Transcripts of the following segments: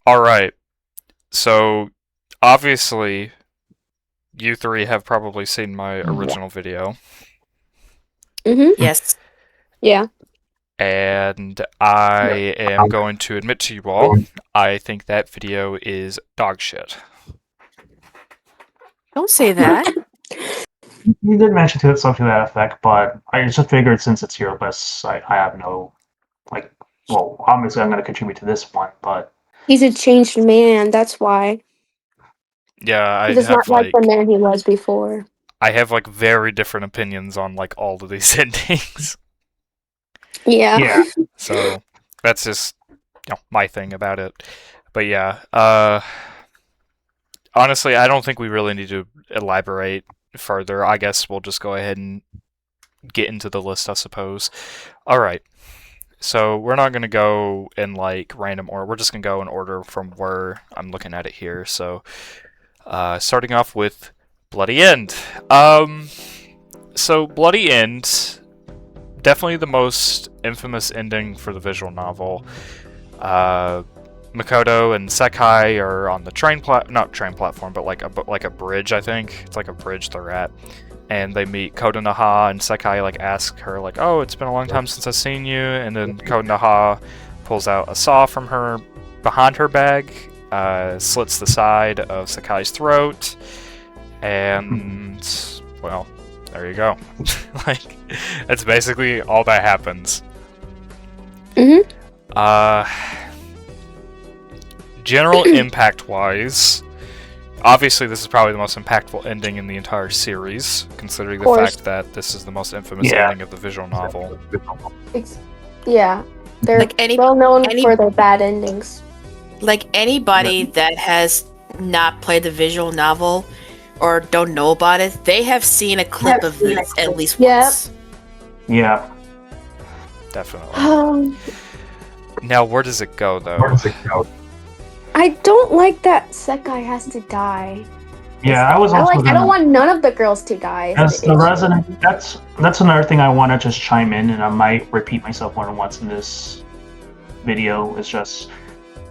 Alright, so obviously you three have probably seen my original video. Mm-hmm. Yes. Yeah. And I am going to admit to you all, I think that video is dog shit. Don't say that. You did mention something to that effect, but I just figured since it's your list, I have no, well, obviously I'm going to contribute to this one, but... He's a changed man, that's why. Yeah, He does not like the man he was before. I have very different opinions on all of these endings. Yeah. So that's just my thing about it. But yeah, honestly, I don't think we really need to elaborate further. I guess we'll just go ahead and get into the list, I suppose. Alright. So we're not going to go in random order. We're just going to go in order from where I'm looking at it here. So starting off with Bloody End. So Bloody End, definitely the most infamous ending for the visual novel. Makoto and Sekai are on the not train platform, but like a bridge, I think. It's like a bridge they're at. And they meet Kotonoha, and Sekai ask her oh, it's been a long time since I've seen you. And then Kotonoha pulls out a saw from her behind her bag, slits the side of Sekai's throat, and well, there you go. That's basically all that happens. Mm-hmm. General impact-wise, obviously this is probably the most impactful ending in the entire series, considering the fact that this is the most infamous ending of the visual novel. Yeah, they're well known for their bad endings. Anybody that has not played the visual novel or don't know about it, they have seen a clip of this at least once. Yeah. Definitely. Now, where does it go, though? I don't like that Sekai has to die. Yeah, I was also. I don't want none of the girls to die. As the resident, that's another thing I want to just chime in, and I might repeat myself more than once in this video. Is just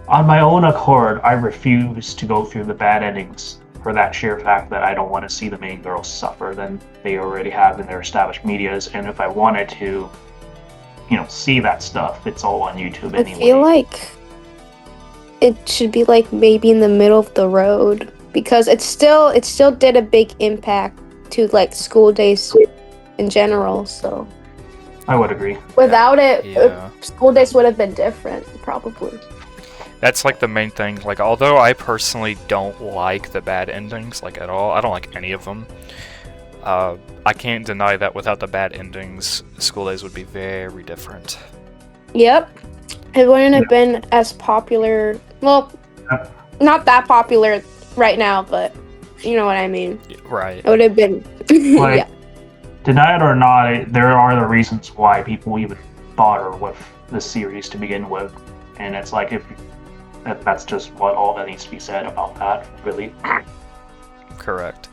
on my own accord, I refuse to go through the bad endings for that sheer fact that I don't want to see the main girls suffer than they already have in their established medias. And if I wanted to, see that stuff, it's all on YouTube anyway. I feel like it should be maybe in the middle of the road, because it still did a big impact to school days in general. So I would agree. Without it, school days would have been different, probably. That's the main thing. Although I personally don't like the bad endings at all, I don't like any of them. I can't deny that without the bad endings, school days would be very different. Yep. It wouldn't have been as popular. Well, not that popular right now, but you know what I mean. Right. It would have been. Yeah. Deny it or not, there are the reasons why people even bother with the series to begin with, and it's if that's just all that needs to be said about that, really. Correct.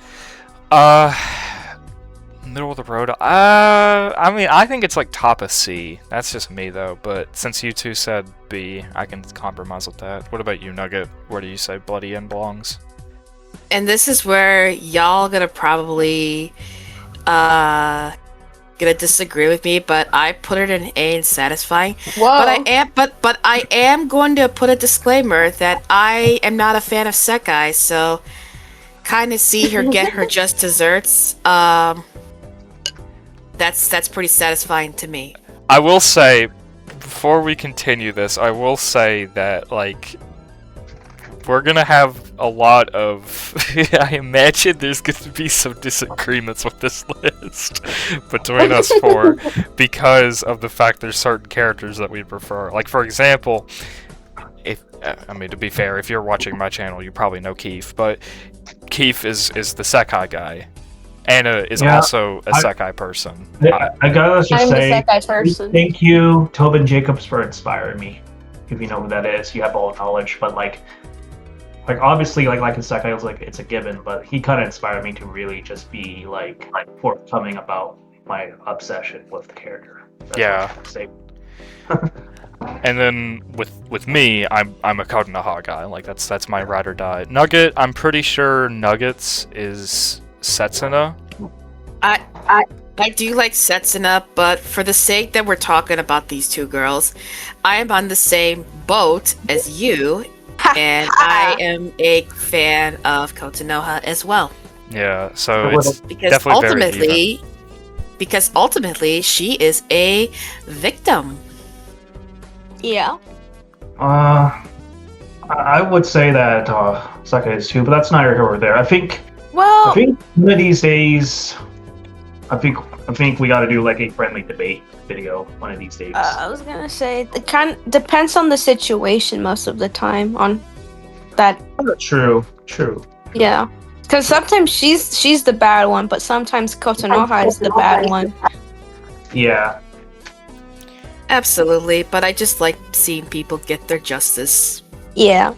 Middle of the road. I mean, I think it's top of C. That's just me though. But since you two said B, I can compromise with that. What about you, Nugget? Where do you say Bloody End belongs? And this is where y'all gonna probably gonna disagree with me, but I put it in A in satisfying. Whoa. But I am going to put a disclaimer that I am not a fan of Sekai, so kind of see her get her just desserts. That's pretty satisfying to me. I will say, before we continue this, I will say that we're gonna have a lot of. I imagine there's gonna be some disagreements with this list between us four because of the fact there's certain characters that we prefer. For example, to be fair, if you're watching my channel, you probably know Keith, but Keith is the Sekai guy. Anna is also a Sekai person. I gotta just say, I'm a Sekai person. Thank you, Tobin Jacobs, for inspiring me. If you know who that is, you have all the knowledge. But obviously, in Sekai, it's a given. But he kind of inspired me to really just be forthcoming about my obsession with the character. That's Yeah. what I'm saying. And then with me, I'm a Kotonoha guy. Like that's my ride or die. Nugget, I'm pretty sure Nuggets is Setsuna. I do like Setsuna, but for the sake that we're talking about these two girls, I am on the same boat as you, and I am a fan of Kotonoha as well. Yeah, so it's Because definitely very even. ultimately, she is a victim. Yeah. I would say that Sekai is too, but that's neither here or there. I think Well, one of these days, I think we got to do like a friendly debate video one of these days. I was gonna say it kind depends on the situation most of the time on that. True. Yeah, because sometimes she's the bad one, but sometimes Kotonoha is the bad one. Yeah. Absolutely, but I just like seeing people get their justice. Yeah.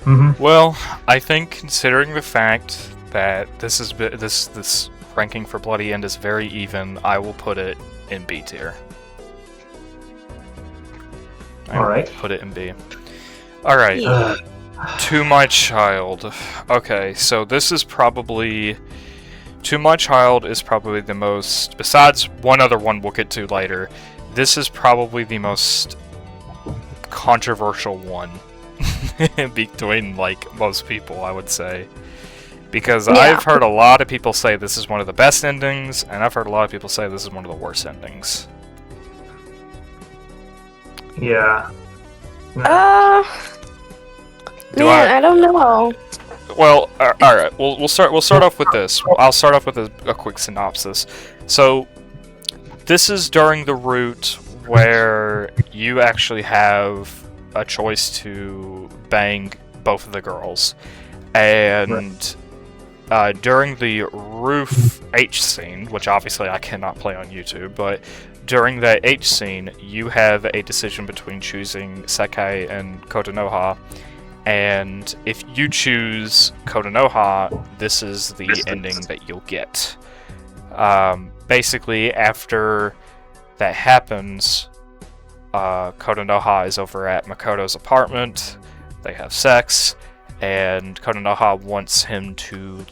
Mm-hmm. Well, I think considering the fact that this ranking for Bloody End is very even, I will put it in B tier. All right. Put it in B. All right. Yeah. To My Child. Okay, so this is probably... To My Child is probably the most... Besides one other one we'll get to later, this is probably the most controversial one between, like, most people, I would say. Because Yeah. I've heard a lot of people say this is one of the best endings, and I've heard a lot of people say this is one of the worst endings. Yeah. Do I don't know. Well, all right. We'll start off with this. I'll start off with a quick synopsis. So, this is during the route where you actually have a choice to bang both of the girls, and during the roof H scene, which obviously I cannot play on YouTube, but during that H scene, you have a decision between choosing Sekai and Kotonoha. And if you choose Kotonoha, this is the ending that you'll get. Basically, after that happens, Kotonoha is over at Makoto's apartment. They have sex, and Kotonoha wants him to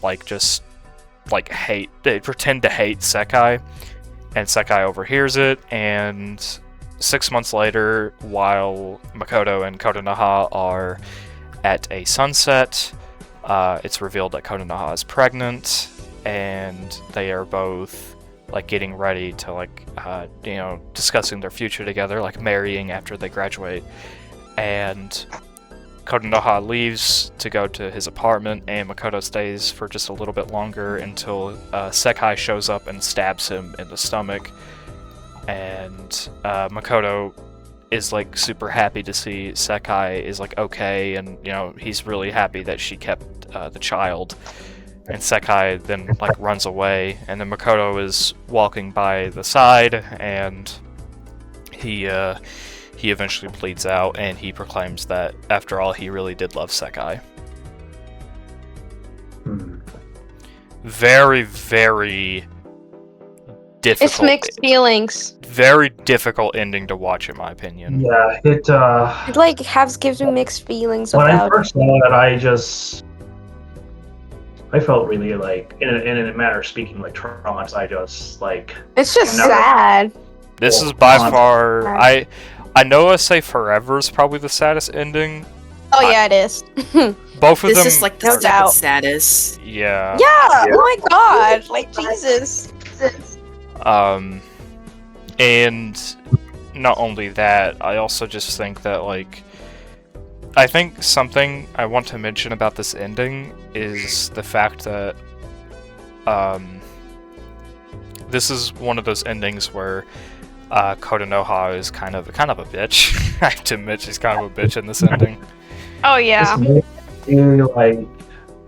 pretend to hate Sekai, and Sekai overhears it. And 6 months later, while Makoto and Kotonoha are at a sunset, it's revealed that Kotonoha is pregnant, and they are both getting ready to discussing their future together, marrying after they graduate. And Kotonoha leaves to go to his apartment, and Makoto stays for just a little bit longer until Sekai shows up and stabs him in the stomach. And Makoto is super happy to see Sekai is okay, and he's really happy that she kept the child. And Sekai then runs away, and then Makoto is walking by the side, and he eventually bleeds out, and he proclaims that after all he really did love Sekai. Very, very difficult. It's mixed feelings. Very difficult ending to watch, in my opinion. Yeah, It gives me mixed feelings when about. I first saw it, I felt really in a matter of speaking traumatized. I just It's just never- sad. This is by far... I know I say Forever is probably the saddest ending. Oh yeah, it is. Both of This them... is the No second doubt. saddest. Yeah. Yeah. Oh my god. Jesus. And not only that, I also just think that, I think something I want to mention about this ending is the fact that, this is one of those endings where, Kotonoha is kind of a bitch. I have to admit, she's kind of a bitch in this ending. Oh yeah.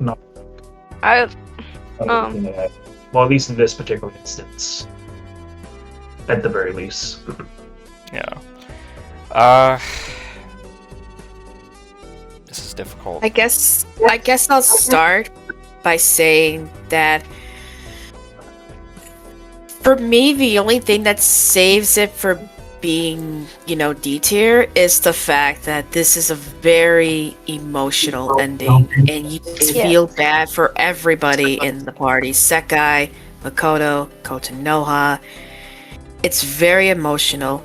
No. I Well, at least in this particular instance, at the very least. Yeah. This is difficult. I guess I'll start by saying that For me, the only thing that saves it for being, D tier is the fact that this is a very emotional ending, and you just feel bad for everybody in the party. Sekai, Makoto, Kotonoha. It's very emotional.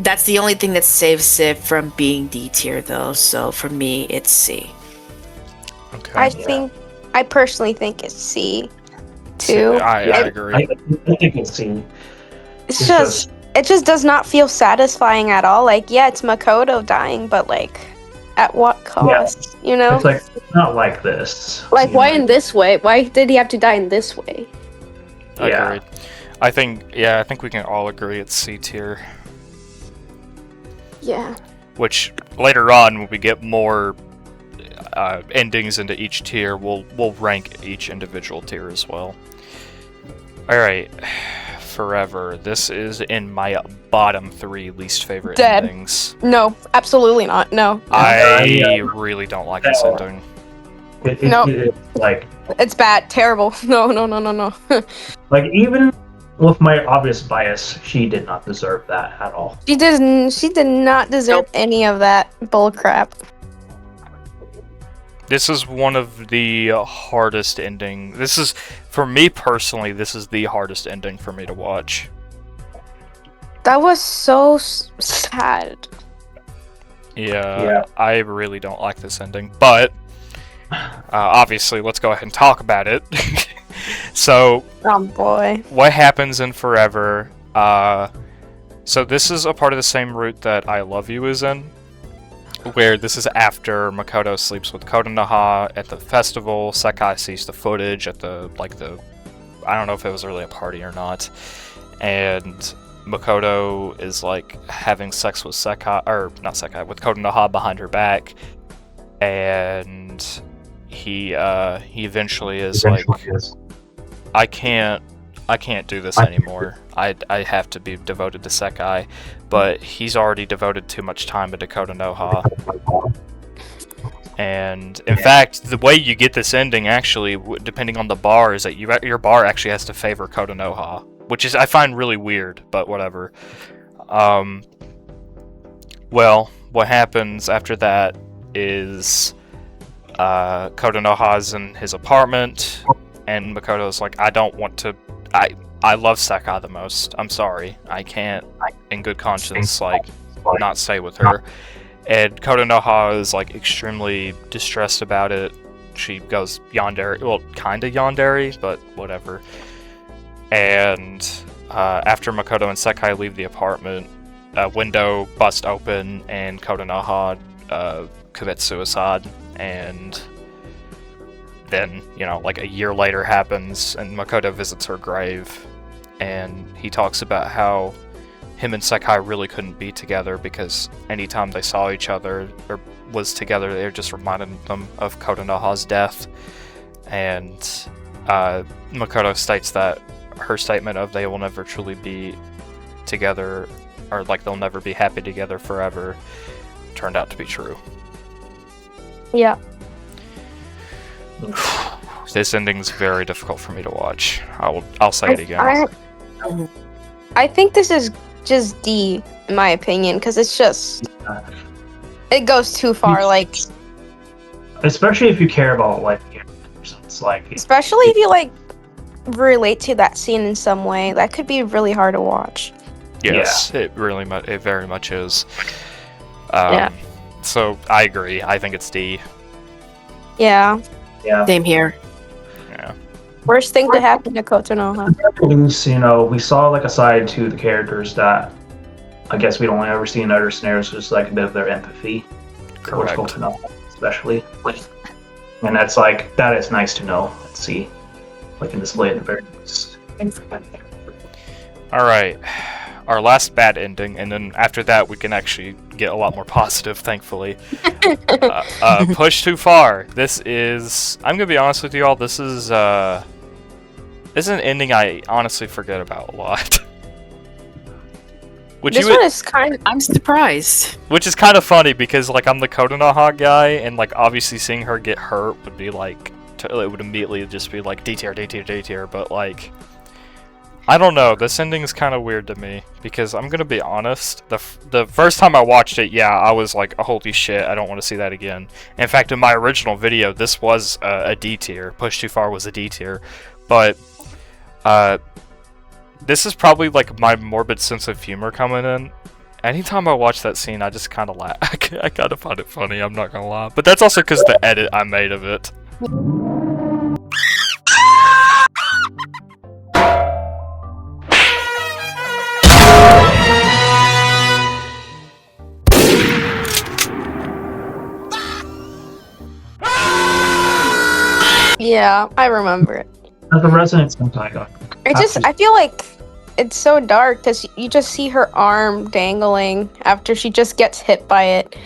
That's the only thing that saves it from being D tier, though. So for me, it's C. Okay. I personally think it's C too. I agree. I think it's C. It just does not feel satisfying at all. Like, yeah, it's Makoto dying, but like, at what cost? You know? It's like, it's not like this. Like, why in this way? Why did he have to die in this way? Agreed. I think we can all agree it's C tier. Yeah. Which later on, when we get more endings into each tier, we'll rank each individual tier as well. All right, Forever. This is in my bottom 3 least favorite endings. No, absolutely not. No. I really don't like this ending. It's like, it's bad, terrible. No. like, even with my obvious bias, she did not deserve that at all. She did not deserve any of that bullcrap. This is one of the hardest ending. This is, for me personally, this is the hardest ending for me to watch. That was so sad. Yeah, I really don't like this ending, but obviously, let's go ahead and talk about it. So, oh boy, what happens in Forever? So this is a part of the same route that I Love You is in, where this is after Makoto sleeps with Kotonoha at the festival. Sekai sees the footage at the I don't know if it was really a party or not, and Makoto is like having sex with with Kotonoha behind her back, and he eventually is I can't do this anymore. I have to be devoted to Sekai, but he's already devoted too much time into Kotonoha. And in fact, the way you get this ending, actually, depending on the bar, is that your bar actually has to favor Kotonoha, which is I find really weird, but whatever. Well, what happens after that is Kotonoha's in his apartment, and Makoto's like, I don't want to. I love Sekai the most. I'm sorry. I can't, in good conscience, not stay with her. And Kotonoha is, extremely distressed about it. She goes yandere. Well, kinda yandere, but whatever. And after Makoto and Sekai leave the apartment, a window busts open, and Kotonoha commits suicide. And then, a year later happens, and Makoto visits her grave, and he talks about how him and Sekai really couldn't be together because anytime they saw each other or was together, they just reminded them of Kotonoha's death. And Makoto states that her statement of they will never truly be together, or they'll never be happy together forever, turned out to be true. Yeah. This ending's very difficult for me to watch. I'll say it again. I think this is just D, in my opinion, because it's just it goes too far. Especially if you care about it's especially if you relate to that scene in some way, that could be really hard to watch. Yes, it very much is. Yeah. So I agree. I think it's D. Yeah. Yeah. Same here. Yeah. Worst thing to happen to Kotonoha. We saw a side to the characters that I guess we'd only ever see in other scenarios, just a bit of their empathy towards Kotonoha, especially. And that's that is nice to know and see, in display at the very least. All right. Our last bad ending, and then after that we can actually get a lot more positive, thankfully. Push Too Far. This is, I'm gonna be honest with you all, this is an ending I honestly forget about a lot. I'm surprised. Which is kind of funny because I'm the Kotonoha guy, and obviously seeing her get hurt would be it would immediately just be D tier, D tier, D tier, but I don't know. This ending is kind of weird to me because I'm gonna be honest. The first time I watched it, yeah, I was like, holy shit, I don't want to see that again. In fact, in my original video, this was a D tier. Push Too Far was a D tier, but this is probably like my morbid sense of humor coming in. Anytime I watch that scene, I just kind of laugh. I kind of find it funny. I'm not gonna lie, but that's also because the edit I made of it. Yeah, I remember it. As a resident Sentai, I feel like it's so dark because you just see her arm dangling after she just gets hit by it.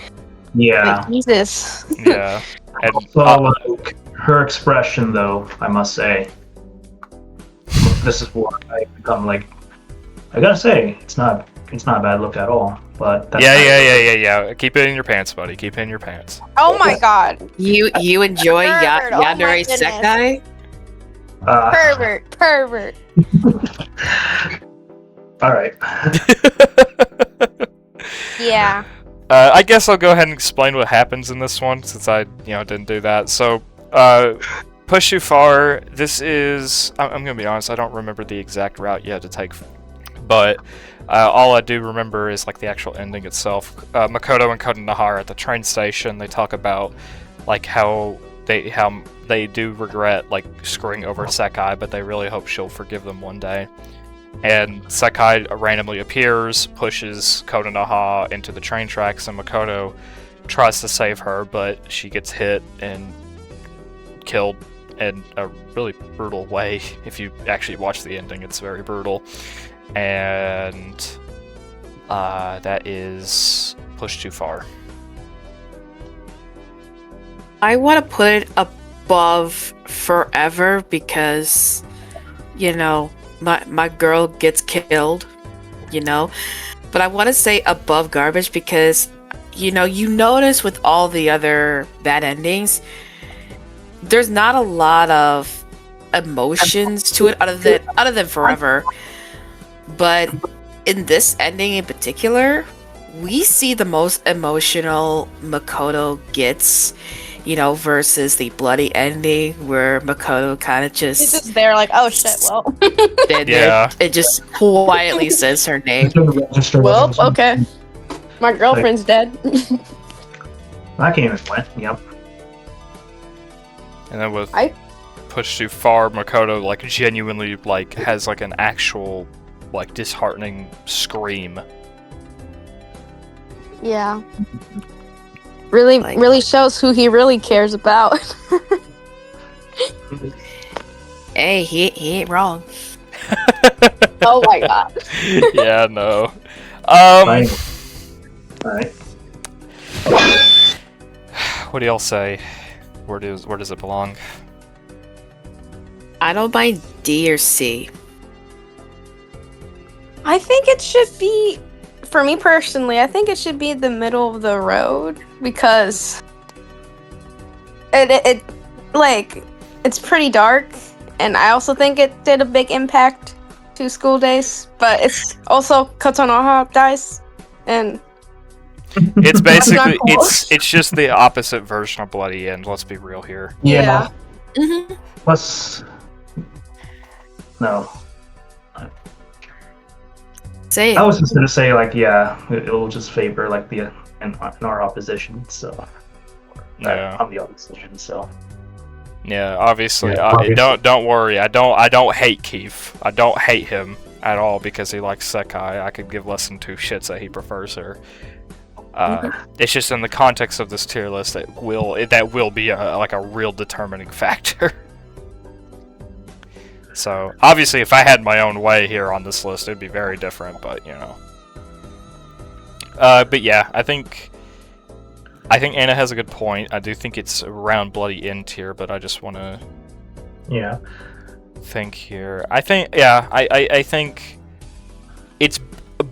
yeah. Like, Jesus. Yeah. And, Also, like, her expression, though, I must say, this is where I become like, I gotta say, it's not a bad look at all. But that's yeah. Keep it in your pants, buddy. Keep it in your pants. Oh my god. You enjoy Pervert, oh my Yandere goodness. Sekai? Pervert. All right. Yeah. I guess I'll go ahead and explain what happens in this one since I, didn't do that. So, Push Too Far. This is. I'm gonna be honest. I don't remember the exact route you had to take, but all I do remember is like the actual ending itself. Makoto and Kotonoha are at the train station. They talk about like how they do regret like screwing over Sekai, but they really hope she'll forgive them one day. And Sekai randomly appears, pushes Kotonoha into the train tracks, and Makoto tries to save her, but she gets hit and killed in a really brutal way. If you actually watch the ending, it's very brutal. And that is Push Too Far. I want to put it above Forever because, my girl gets killed, But I want to say above Garbage because, you notice with all the other bad endings, there's not a lot of emotions to it other than Forever. But in this ending in particular, we see the most emotional Makoto gets, versus the bloody ending where Makoto kind of He's just there like, oh shit, well. It just quietly says her name. Well, okay. My girlfriend's dead. That game is went. Yep. And then with Push Too Far, Makoto like genuinely like has like an actual like disheartening scream. Yeah. Really shows who he really cares about. Hey, he ain't wrong. Oh my god. Yeah, no. Alright. What do y'all say? Where does it belong? I don't mind D or C. I think it should be, for me personally, I think it should be the middle of the road because it it's pretty dark, and I also think it did a big impact to school days. But it's also Kotonoha dies, and It's basically cool. it's just the opposite version of Bloody End. Let's be real here. Yeah. Mm-hmm. Plus, no. Say I it. was just gonna say like, yeah, it'll just favor like the in our opposition. So, Yeah. I'm the opposition. So. Yeah, obviously. Yeah, obviously. Don't worry. I don't hate Keith. I don't hate him at all because he likes Sekai. I could give less than two shits that he prefers her. It's just in the context of this tier list that will be a real determining factor. So obviously, if I had my own way here on this list, it'd be very different. But but yeah, I think Anna has a good point. I do think it's around Bloody End tier, but I just want to think here. I think I think it's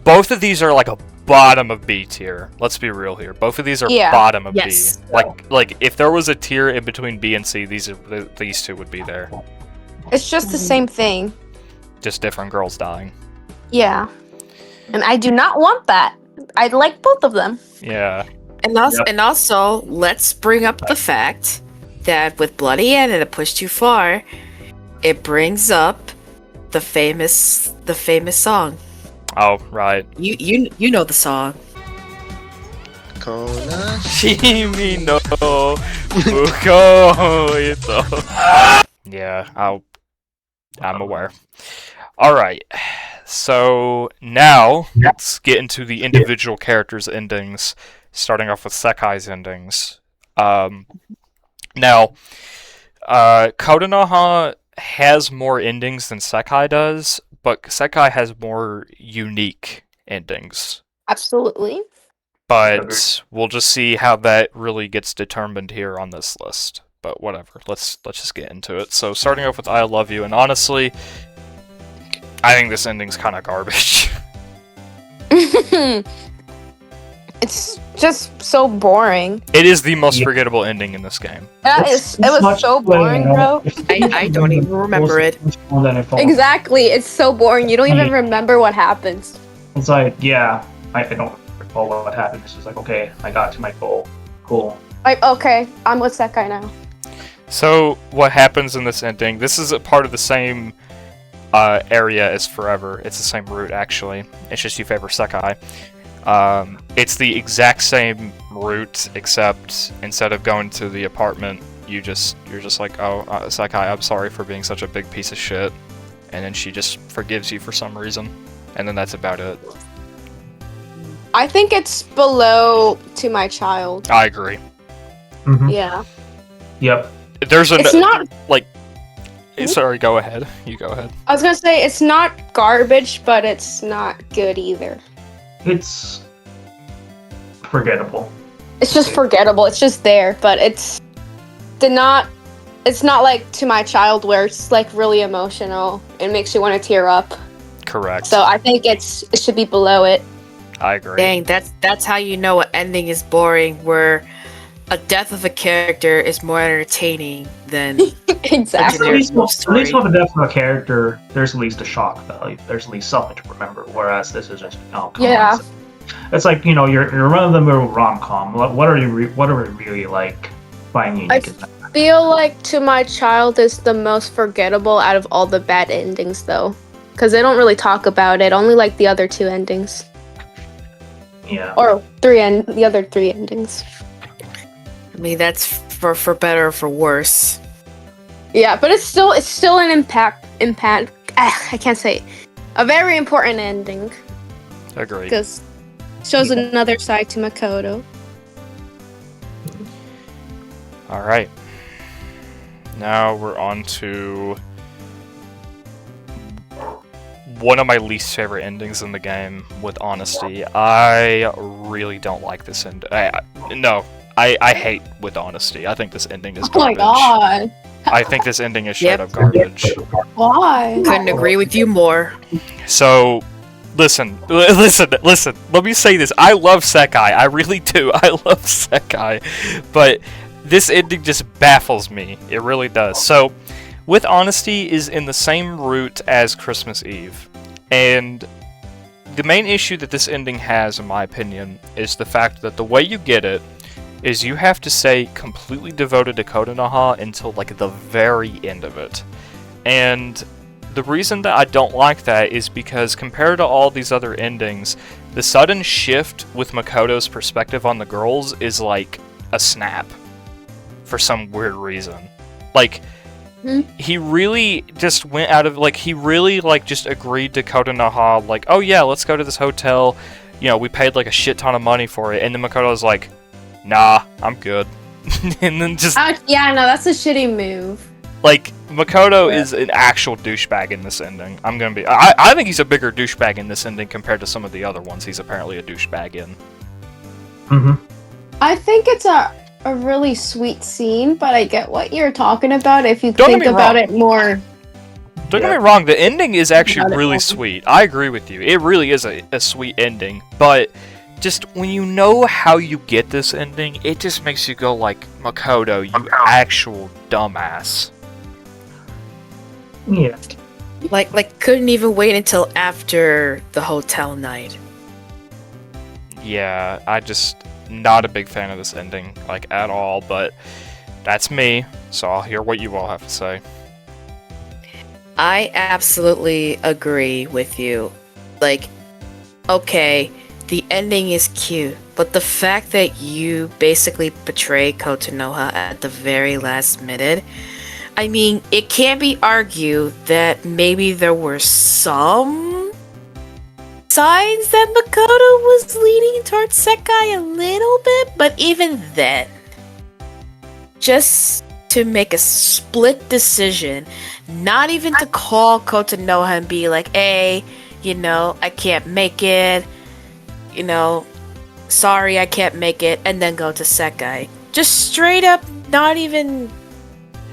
both of these are like a bottom of B tier. Let's be real here. Both of these are bottom of Yes. B. Like if there was a tier in between B and C, these two would be there. it's just the same thing. Just different girls dying. Yeah. And I do not want that. I like both of them. Yeah. And also, let's bring up the fact that with Bloody End and A Push Too Far, it brings up the famous song. Oh, right. You know the song. Shimi no Muko ito. Yeah, I'm aware. Alright, so now let's get into the individual characters' endings, starting off with Sekai's endings. Now, Kotonoha has more endings than Sekai does, but Sekai has more unique endings. Absolutely. But we'll just see how that really gets determined here on this list. But whatever, let's just get into it. So starting off with I Love You, and honestly, I think this ending's kind of garbage. It's just so boring. It is the most forgettable ending in this game. It was so boring, bro. I don't even remember it. Exactly, it's so boring. You don't even remember what happens. It's like, yeah, I don't recall what happened. It's just like, okay, I got to my goal. Cool. Like, okay, I'm with Sekai now. So what happens in this ending? This is a part of the same area as Forever. It's the same route, actually. It's just you favor Sekai. It's the exact same route, except instead of going to the apartment, you're just like, oh, Sekai, I'm sorry for being such a big piece of shit, and then she just forgives you for some reason, and then that's about it. I think it's below To My Child. I agree. Mm-hmm. Yeah. Yep. There's It's not. Sorry, go ahead. You go ahead. I was gonna say it's not garbage, but it's not good either. It's forgettable. It's just forgettable. It's just there, but it's not like To My Child where it's like really emotional and makes you want to tear up. Correct. So I think it should be below it. I agree. Dang, that's how you know an ending is boring, where a death of a character is more entertaining than Exactly. At least with the death of a character, there's at least a shock value. There's at least something to remember. Whereas this is just, oh, come on. It's like, you know, you're run-of-the-mill rom-com. What are we really like finding unique? I feel like To My Child is the most forgettable out of all the bad endings, though, because they don't really talk about it. Only like the other two endings. Yeah. Or the other three endings. I mean, that's for better or for worse. Yeah, but it's still an impact. I can't say it. A very important ending Agree. because it shows another side to Makoto. All right. Now we're on to one of my least favorite endings in the game, with Honesty. I really don't like this end. I hate With Honesty. I think this ending is garbage. Oh my god. I think this ending is straight up garbage. Why? Couldn't agree with you more. So, listen. Let me say this. I love Sekai. I really do. I love Sekai. But this ending just baffles me. It really does. So, With Honesty is in the same route as Christmas Eve. And the main issue that this ending has, in my opinion, is the fact that the way you get it is you have to stay completely devoted to Kotonoha until like the very end of it. And the reason that I don't like that is because compared to all these other endings, the sudden shift with Makoto's perspective on the girls is like a snap for some weird reason. Like, he really just went out of, like, he really, like, just agreed to Kotonoha, like, oh yeah, let's go to this hotel, you know, we paid, like, a shit ton of money for it, and then Makoto's like, nah, I'm good. And then just... yeah, no, that's a shitty move. Like, Makoto is an actual douchebag in this ending. I think he's a bigger douchebag in this ending compared to some of the other ones he's apparently a douchebag in. Mm-hmm. I think it's a really sweet scene, but I get what you're talking about if you Don't think get me about wrong. it more. Don't get me wrong, the ending is actually About it really more. sweet. I agree with you. It really is a sweet ending, but just when you know how you get this ending, it just makes you go like, Makoto, you actual dumbass. Yeah. Like couldn't even wait until after the hotel night. Yeah, I just not a big fan of this ending, like at all, but that's me, so I'll hear what you all have to say. I absolutely agree with you. Like, okay, the ending is cute, but the fact that you basically betray Kotonoha at the very last minute, I mean, it can be argued that maybe there were some signs that Makoto was leaning towards Sekai a little bit, but even then, just to make a split decision, not even to call Kotonoha and be like, hey, I can't make it, sorry, I can't make it, and then go to Sekai. Just straight up,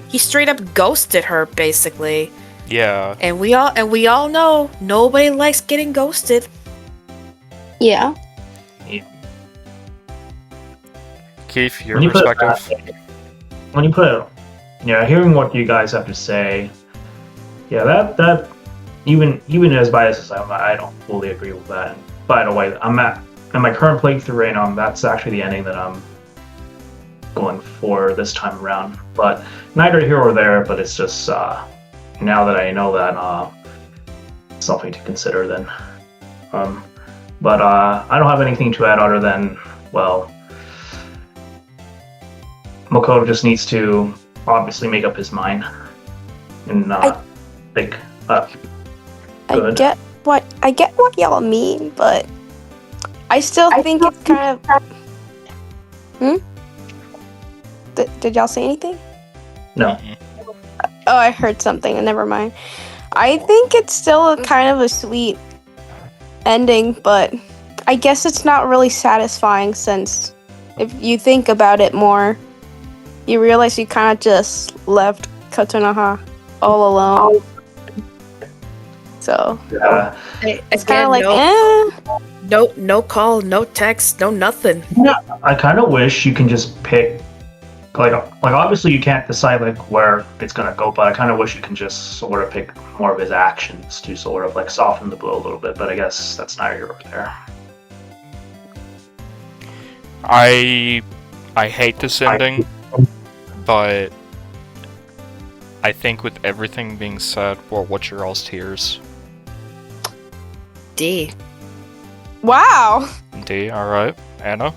he straight up ghosted her, basically. Yeah. And we all know nobody likes getting ghosted. Yeah. Keith, your When you put it perspective? When you put it, hearing what you guys have to say, that even as biased as I don't fully agree with that. And by the way, in my current playthrough right now, that's actually the ending that I'm going for this time around. But neither here or there. But it's just now that I know that, something to consider then. But I don't have anything to add other than, well, Makoto just needs to obviously make up his mind and not think up. I get what y'all mean, but I still think it's kind of. Did y'all say anything? No. Oh, I heard something. Never mind. I think it's still kind of a sweet ending, but I guess it's not really satisfying since if you think about it more, you realize you kind of just left Kotonoha all alone. So Yeah. it's kind of like, no call, no text, no nothing. Yeah, I kind of wish you can just pick, like obviously you can't decide like where it's gonna go, but I kind of wish you can just sort of pick more of his actions to sort of like soften the blow a little bit. But I guess that's neither here or there. I hate this ending, but I think with everything being said, well, what's your all's tears? D. wow. D, alright. Anna?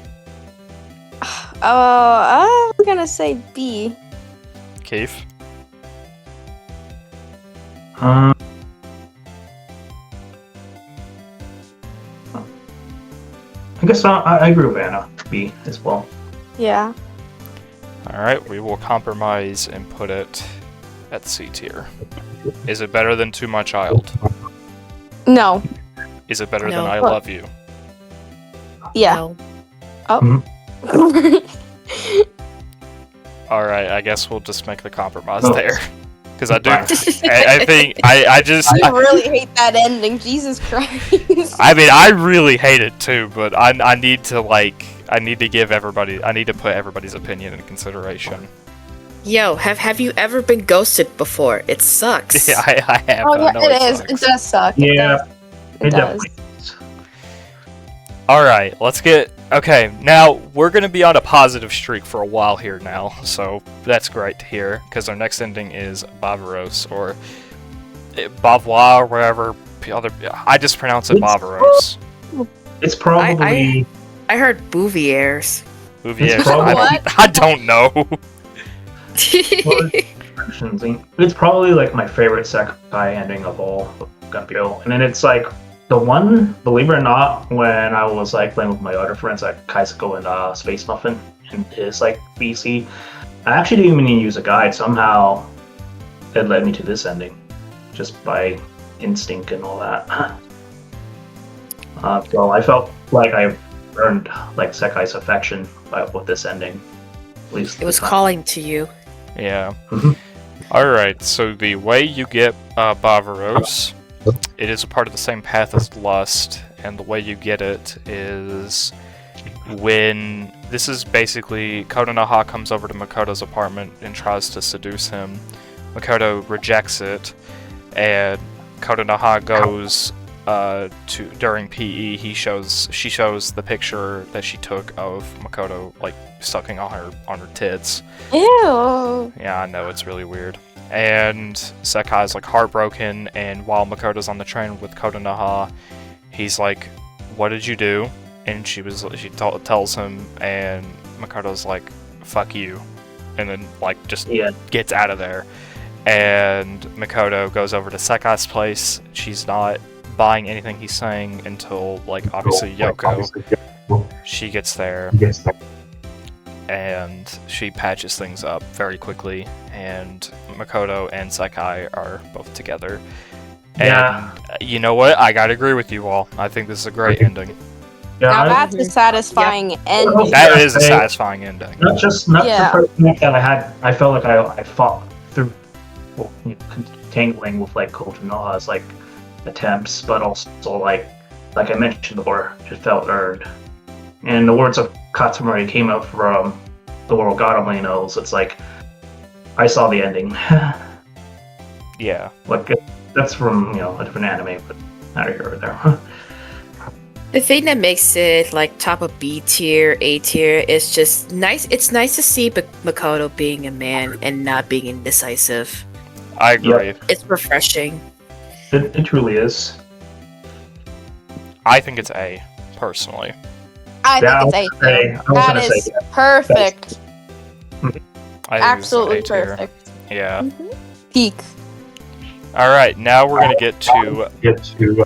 I'm gonna say B. Keith? I guess I agree with Anna. B as well. Yeah. Alright, we will compromise and put it at C tier. Is it better than To My Child? No. Is it better No. than I Love You? Yeah. No. Oh. Alright, I guess we'll just make the compromise Oh. there. Because I do. Fine. I think. I just. I really hate that ending. Jesus Christ. I mean, I really hate it too, but I need to I need to give everybody. I need to put everybody's opinion in consideration. Yo, have you ever been ghosted before? It sucks. Yeah, I have. Oh I yeah, know it is. sucks. It does suck. Yeah, It it does. definitely is. All right, let's get. Okay, now we're gonna be on a positive streak for a while here now, so that's great to hear. Because our next ending is Bavaros or Bavois or wherever other. I just pronounce it Bavaros. It's probably I heard Bouvier's. Bouvier. probably- I don't know. it's probably like my favorite Sekai ending of all. Gonna be real. And then it's like the one, believe it or not, when I was like playing with my other friends like Kaisuko and Space Muffin and his like BC, I actually didn't even use a guide. Somehow it led me to this ending just by instinct and all that. So I felt like I earned like Sekai's affection with this ending. At least It was this time. calling to you. Yeah. Mhm. Alright, so the way you get Bavaros, it is a part of the same path as Lust, and the way you get it is when... This is basically... Kotonoha comes over to Makoto's apartment and tries to seduce him. Makoto rejects it, and Kotonoha goes during PE, she shows the picture that she took of Makoto like sucking on her tits. Ew. Yeah, I know, it's really weird. And Sekai's like heartbroken, and while Makoto's on the train with Kotonoha, he's like, "What did you do?" And she tells him, and Makoto's like, "Fuck you," and then like just gets out of there. And Makoto goes over to Sekai's place. She's not buying anything he's saying until like obviously Yoko. She gets there. And she patches things up very quickly, and Makoto and Sekai are both together. And you know what? I gotta agree with you all. I think this is a great ending. Yeah, now that's a satisfying ending. That is a satisfying ending. Not the first thing that I felt like I fought through, tangling with like Kotonoha's like attempts, but also like I mentioned before, just felt earned. And the words of Katsumori came out from The World God Only Knows. It's like, I saw the ending. Yeah. Like, that's from, a different anime, but not here or there. The thing that makes it, like, top of B tier, A tier, is just nice. It's nice to see Makoto being a man and not being indecisive. I agree. Yep. It's refreshing. It truly is. I think it's A, personally. I think it's A. That is perfect. Absolutely perfect. Yeah. Mm-hmm. Peak. Alright, now we're gonna get to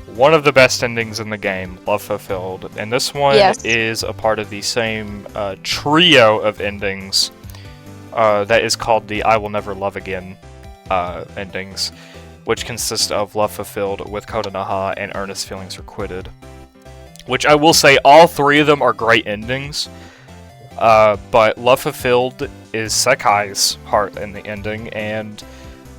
one of the best endings in the game, Love Fulfilled. And this one is a part of the same trio of endings that is called the I Will Never Love Again endings, which consist of Love Fulfilled with Kotonoha and Earnest Feelings Requited. Which I will say, all three of them are great endings, but Love Fulfilled is Sekai's part in the ending, and,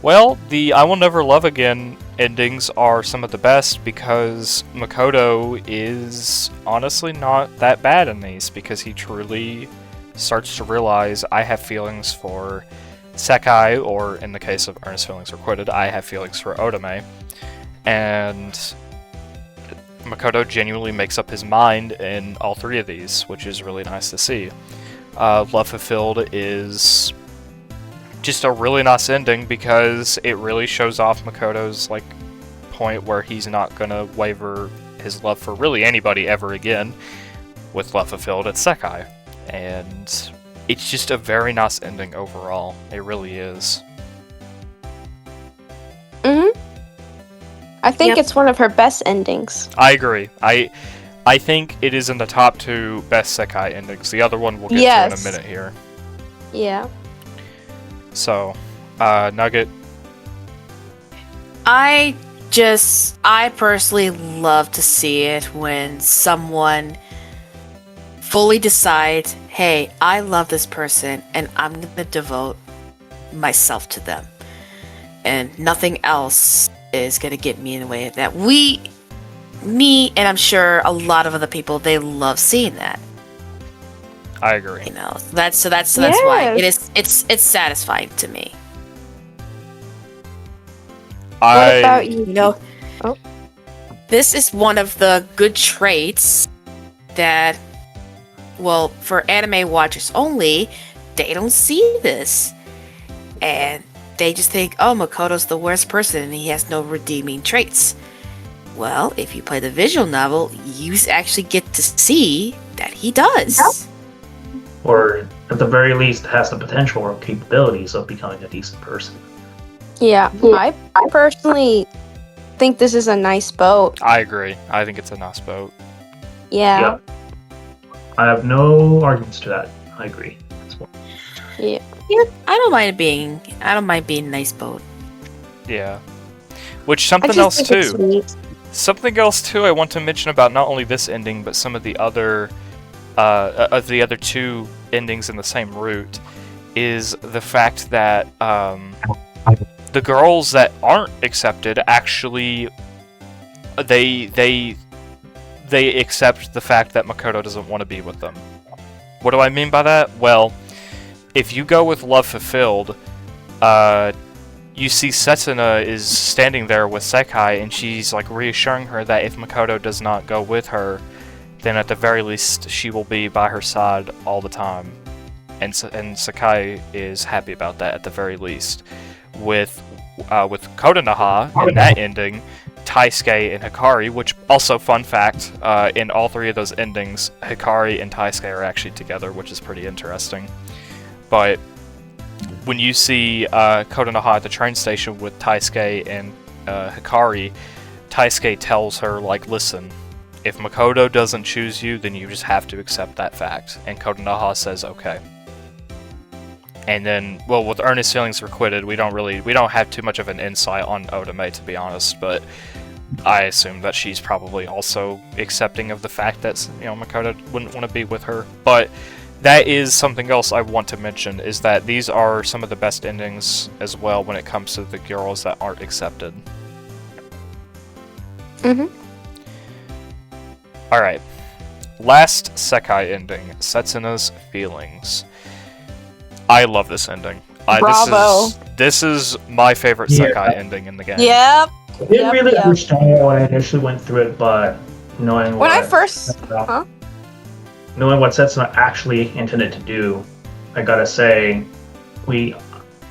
well, the I Will Never Love Again endings are some of the best because Makoto is honestly not that bad in these, because he truly starts to realize, I have feelings for Sekai, or in the case of Earnest Feelings Requited, I have feelings for Otome, and Makoto genuinely makes up his mind in all three of these, which is really nice to see. Love Fulfilled is just a really nice ending because it really shows off Makoto's like point where he's not gonna waver his love for really anybody ever again. With Love Fulfilled, it's Sekai, and it's just a very nice ending overall. It really is. I think it's one of her best endings. I agree. I think it is in the top 2 best Sekai endings. The other one we'll get to in a minute here. Yeah. So, Nugget. I personally love to see it when someone fully decides, hey, I love this person and I'm going to devote myself to them. And nothing else is going to get me in the way of that. Me, and I'm sure a lot of other people, they love seeing that. I agree. That's why it's satisfying to me. What about you? This is one of the good traits that, well, for anime watchers only, they don't see this. And they just think, oh, Makoto's the worst person and he has no redeeming traits. Well, if you play the visual novel, you actually get to see that he does. Or, at the very least, has the potential or capabilities of becoming a decent person. Yeah, I personally think this is a nice boat. I agree. I think it's a nice boat. Yeah. Yep. I have no arguments to that. I agree. Yeah. I don't mind being a nice boat. Yeah. Which something else too. Something else too I want to mention about not only this ending but some of the other two endings in the same route is the fact that the girls that aren't accepted actually they accept the fact that Makoto doesn't want to be with them. What do I mean by that? Well, if you go with Love Fulfilled, you see Setsuna is standing there with Sekai, and she's like reassuring her that if Makoto does not go with her, then at the very least she will be by her side all the time. And Sekai is happy about that at the very least. With Kotonoha in that ending, Taisuke and Hikari, which also fun fact, in all three of those endings, Hikari and Taisuke are actually together, which is pretty interesting. But when you see Kotonoha at the train station with Taisuke and Hikari, Taisuke tells her, like, listen, if Makoto doesn't choose you, then you just have to accept that fact. And Kotonoha says, okay. And then, well, with Earnest Feelings Requited, we don't have too much of an insight on Otome, to be honest, but I assume that she's probably also accepting of the fact that, Makoto wouldn't want to be with her. But that is something else I want to mention, is that these are some of the best endings as well when it comes to the girls that aren't accepted. Alright. Last Sekai ending, Setsuna's Feelings. I love this ending. Bravo. This is my favorite Sekai ending in the game. Yep. I didn't really understand it when I initially went through it, but knowing When what I first... knowing what Setsuna actually intended to do, I gotta say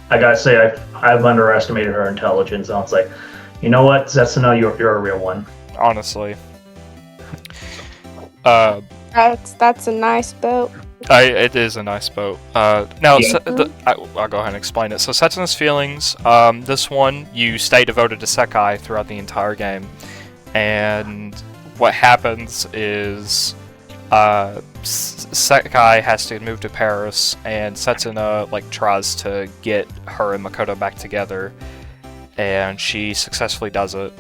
I've underestimated her intelligence. I was like, you know what, Setsuna, you're a real one. Honestly. That's a nice boat. It is a nice boat. Now, I'll go ahead and explain it. So, Setsuna's Feelings, this one, you stay devoted to Sekai throughout the entire game. And what happens is, Sekai has to move to Paris, and Setsuna, tries to get her and Makoto back together. And she successfully does it.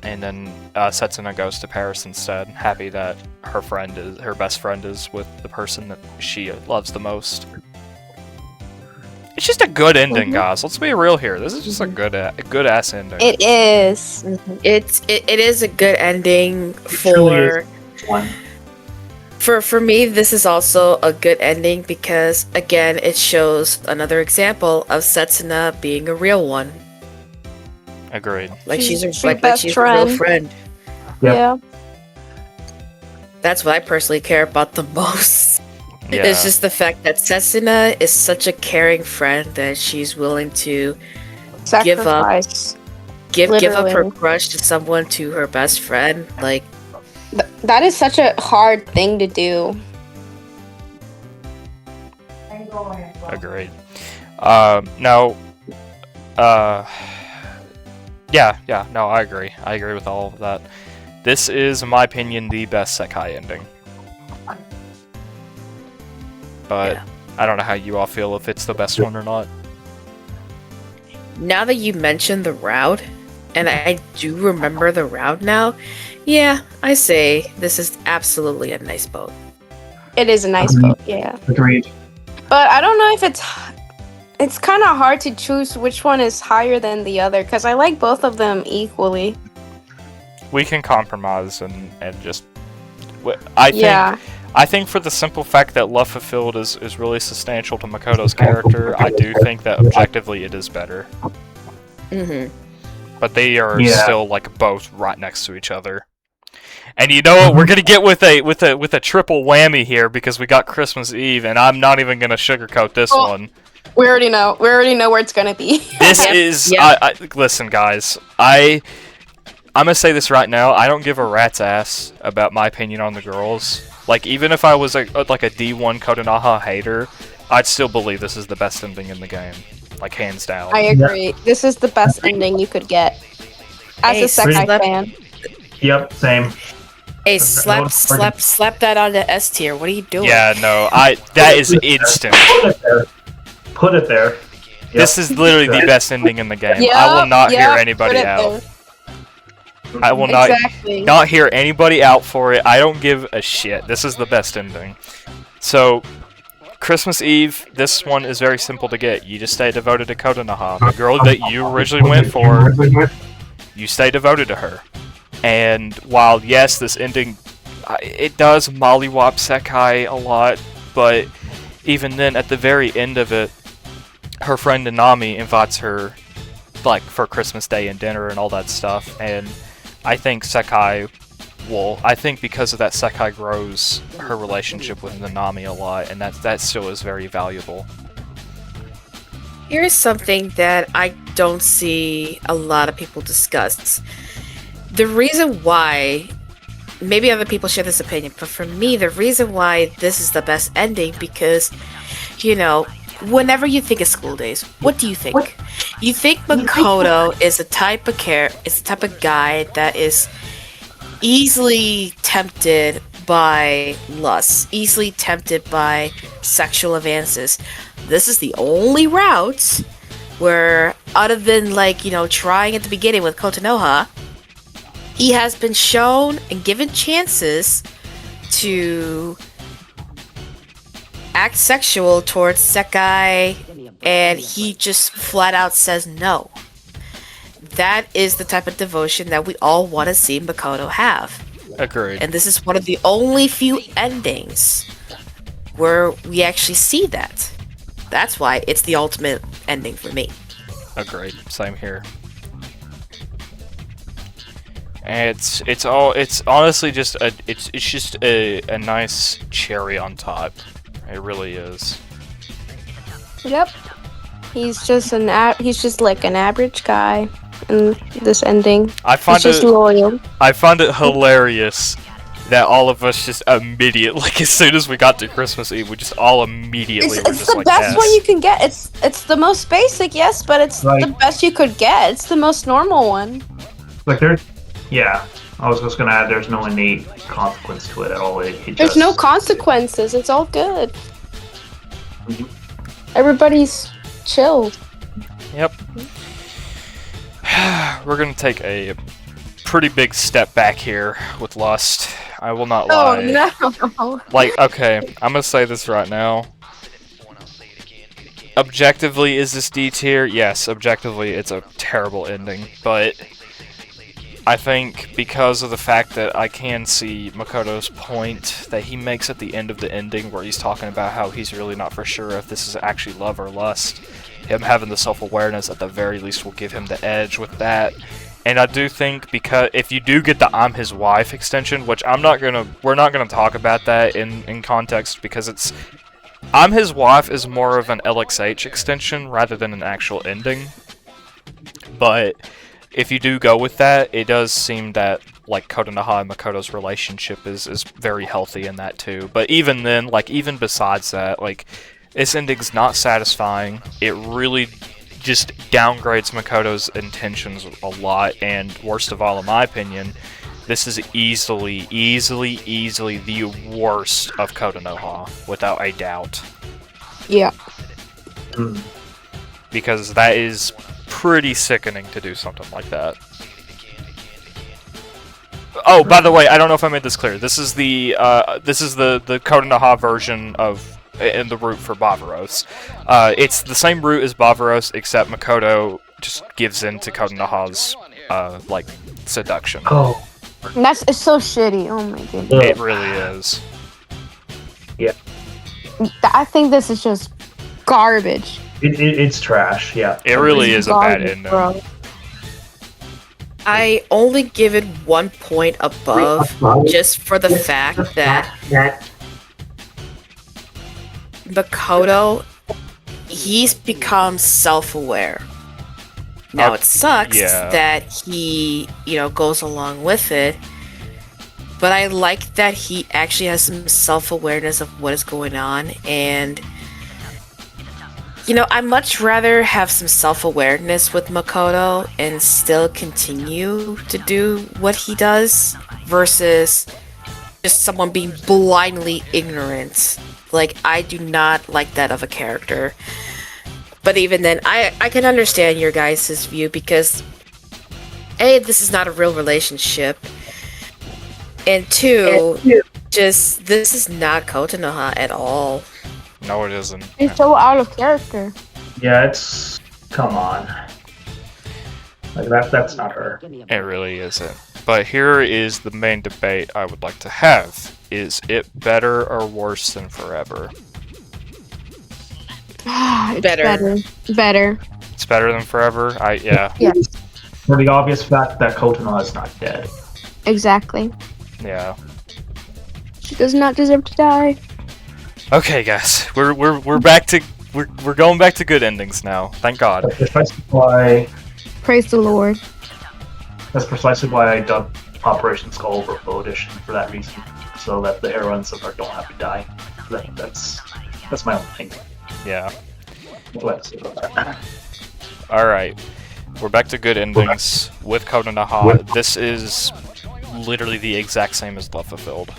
And then Setsuna goes to Paris instead, happy that her best friend is with the person that she loves the most. It's just a good ending, guys. Let's be real here. This is just a good ass ending. It is. It is a good ending for me. This is also a good ending because again, it shows another example of Setsuna being a real one. Agreed. She's a real friend. Yep. Yeah. That's what I personally care about the most. Yeah. It's just the fact that Setsuna is such a caring friend that she's willing to Sacrifice. give up her crush to someone, to her best friend. That is such a hard thing to do. Agreed. No, I agree. I agree with all of that. This is, in my opinion, the best Sekai ending. But I don't know how you all feel, if it's the best one or not. Now that you mention the route, and I do remember the route now, yeah, I say this is absolutely a nice boat. It is a nice boat, yeah. Agreed. But I don't know if it's kind of hard to choose which one is higher than the other, because I like both of them equally. We can compromise and just... I think for the simple fact that Love Fulfilled is really substantial to Makoto's character, I do think that objectively it is better. But they are still both right next to each other. And you know what? We're gonna get with a triple whammy here because we got Christmas Eve, and I'm not even gonna sugarcoat this one. We already know where it's gonna be. This is listen, guys. I'm gonna say this right now. I don't give a rat's ass about my opinion on the girls. Even if I was a D1 Kotonoha hater, I'd still believe this is the best ending in the game. Hands down. I agree. This is the best ending you could get. As a Sekai fan. Yep, same. Hey, slap that on the S tier. What are you doing? Yeah, no, that is instant. Put it there. Yep. This is literally the best ending in the game. Yep, I will not hear anybody out. I will not hear anybody out for it. I don't give a shit. This is the best ending. So, Christmas Eve, this one is very simple to get. You just stay devoted to Kotonoha. The girl that you originally went for, you stay devoted to her. And while, yes, this ending, it does mollywop Sekai a lot, but even then, at the very end of it, her friend Nanami invites her like for Christmas Day and dinner and all that stuff. And I think Sekai will. I think because of that, Sekai grows her relationship with Nanami a lot, and that still is very valuable. Here's something that I don't see a lot of people discuss. The reason why, maybe other people share this opinion, but for me, the reason why this is the best ending, because, you know, whenever you think of school days, what do you think? You think Makoto is the type of guy that is easily tempted by lust, easily tempted by sexual advances. This is the only route where, other than like, you know, trying at the beginning with Kotonoha, he has been shown and given chances to act sexual towards Sekai, and he just flat out says no. That is the type of devotion that we all want to see Makoto have. Agreed. And this is one of the only few endings where we actually see that. That's why it's the ultimate ending for me. Agreed. Same here. And it's honestly just a nice cherry on top. It really is. Yep. He's just like an average guy in this ending. He's just loyal. I find it hilarious that all of us just immediately, like as soon as we got to Christmas Eve, we just all immediately were It's just the like, best yes. one you can get. It's the most basic, yes, but it's the best you could get. It's the most normal one. Like yeah. I was just gonna add, there's no innate consequence to it at all. There's no consequences. It's all good. Mhm. Everybody's chill. Yep. We're gonna take a pretty big step back here with Lust. I will not lie. Oh no. Like, okay, I'm gonna say this right now. Objectively, is this D tier? Yes, objectively, it's a terrible ending, but I think because of the fact that I can see Makoto's point that he makes at the end of the ending, where he's talking about how he's really not for sure if this is actually love or lust, him having the self-awareness at the very least will give him the edge with that. And I do think, because if you do get the I'm his wife extension, which we're not gonna talk about that in context, because it's I'm his wife is more of an LXH extension rather than an actual ending. But if you do go with that, it does seem that like Kotonoha and Makoto's relationship is very healthy in that too. But even then, like even besides that, like this ending's not satisfying. It really just downgrades Makoto's intentions a lot, and worst of all, in my opinion, this is easily the worst of Kotonoha, without a doubt. Yeah. Because that is pretty sickening to do something like that. Oh, by the way, I don't know if I made this clear. This is the Kotonoha version of in the route for Bavaros. It's the same route as Bavaros, except Makoto just gives in to Kotonoha's like seduction. Oh. It's so shitty. Oh my goodness. It really is. Yeah. I think this is just garbage. It's trash, yeah. It really is a bad ending. Bro. I only give it 1 point above just for the fact that Makoto, he's become self-aware. Now it sucks that he, goes along with it, but I like that he actually has some self-awareness of what is going on, and I'd much rather have some self-awareness with Makoto and still continue to do what he does versus just someone being blindly ignorant. Like, I do not like that of a character. But even then, I can understand your guys' view because A, this is not a real relationship. And two, just, this is not Kotonoha at all. No, it isn't. It's so out of character. Yeah, come on. Like that's not her. It really isn't. But here is the main debate I would like to have. Is it better or worse than Forever? It's Better. Better. It's It's better than forever. Yeah. Yes, For the obvious fact that Kotonoha is not dead. exactly. Yeah. She does not deserve to die. Okay, guys, we're back to we're going back to good endings now. Thank God. That's precisely why. Praise the Lord. That's precisely why I dubbed Operation Skull Overflow Edition for that reason, so that the heroines of her don't have to die. That's my own thing. Yeah. What do I have to say about that? All right, we're back to good endings with Kotonoha. This is literally the exact same as Love Fulfilled.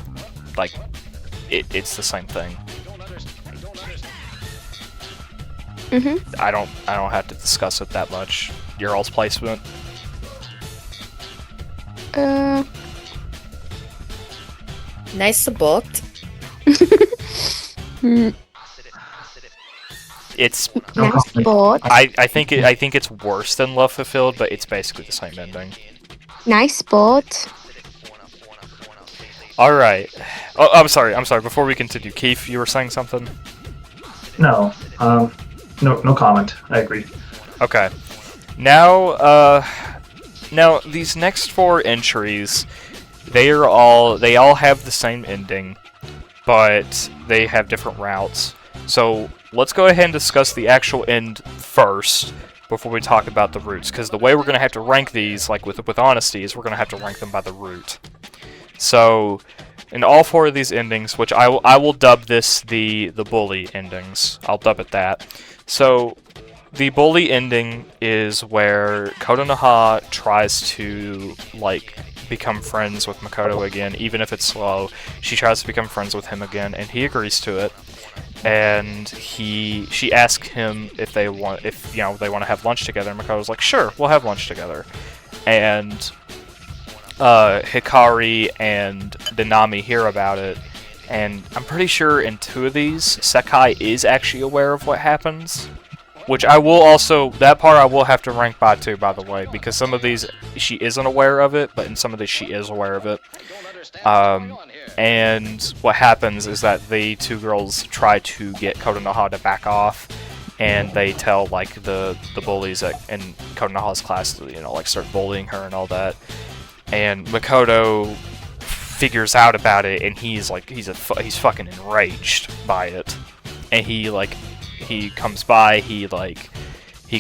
Like, it's the same thing. I don't have to discuss it that much. Your all's placement. Nice boat. It's Nice boat. I think it's worse than Love Fulfilled, but it's basically the same ending. Nice boat. All right. Oh, I'm sorry. Before we continue, Keith, you were saying something. No, no comment. I agree. Okay. Now these next 4 entries, they all have the same ending, but they have different routes. So let's go ahead and discuss the actual end first before we talk about the routes, because the way we're gonna have to rank these, like with honesty, is we're gonna have to rank them by the route. So in all 4 of these endings, which I will dub this the bully endings. I'll dub it that. So the bully ending is where Kotonoha tries to, like, become friends with Makoto again, even if it's slow. She tries to become friends with him again, and he agrees to it. And she asks him if they want to have lunch together, and Makoto's like, sure, we'll have lunch together. And Hikari and Nanami hear about it, and I'm pretty sure in 2 of these, Sekai is actually aware of what happens. Which I will also, that part I will have to rank by 2, by the way, because some of these she isn't aware of it, but in some of these she is aware of it. And what happens is that the 2 girls try to get Kotonoha to back off, and they tell, like, the bullies in Kotonoha's class to, like, start bullying her and all that. And Makoto figures out about it, and he's fucking enraged by it. And he comes by, he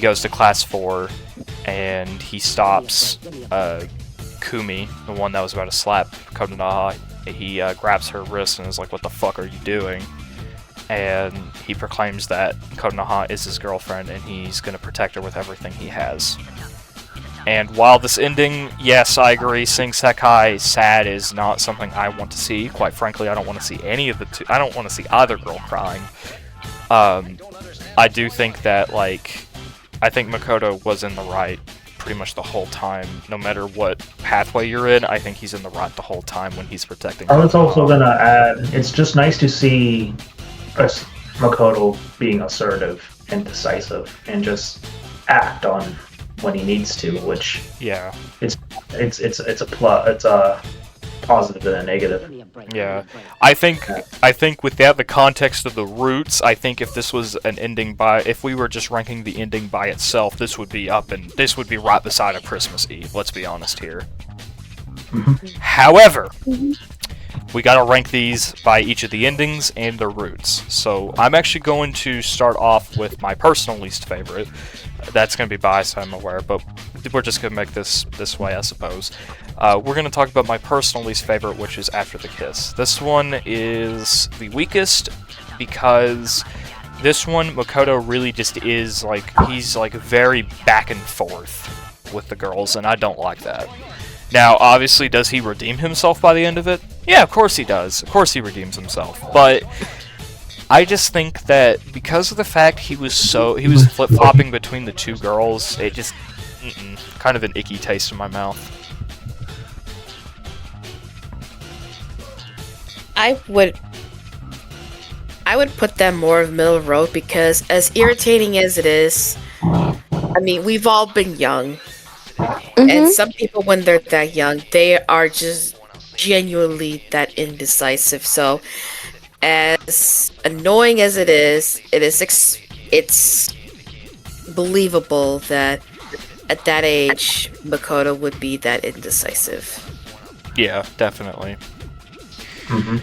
goes to class 4, and he stops Kumi, the one that was about to slap Kotonoha. He grabs her wrist and is like, what the fuck are you doing? And he proclaims that Kotonoha is his girlfriend, and he's going to protect her with everything he has. And while this ending, yes, I agree, seeing Sekai sad is not something I want to see. Quite frankly, I don't want to see any of the 2. I don't want to see either girl crying. I do think that, like, I think Makoto was in the right pretty much the whole time. No matter what pathway you're in, I think he's in the right the whole time when he's protecting I was also gonna add, it's just nice to see Makoto being assertive and decisive and just act on when he needs to, which yeah, it's a positive and a negative. Yeah, I think without the context of the roots, I think if this was an ending if we were just ranking the ending by itself, this would be right beside a Christmas Eve. Let's be honest here. However, we gotta rank these by each of the endings and the roots. So I'm actually going to start off with my personal least favorite. That's gonna be biased, I'm aware, but we're just gonna make this way, I suppose. We're gonna talk about my personal least favorite, which is After the Kiss. This one is the weakest because this one, Makoto really just is like, he's like very back and forth with the girls, and I don't like that. Now, obviously, does he redeem himself by the end of it? Yeah, of course he does. Of course he redeems himself. But I just think that because of the fact he was flip-flopping between the 2 girls, it just kind of an icky taste in my mouth. I would put them more of middle road because as irritating as it is, I mean, we've all been young. And some people, when they're that young, they are just genuinely that indecisive. So, as annoying as it's believable that at that age, Makoto would be that indecisive. Yeah, definitely. Mhm.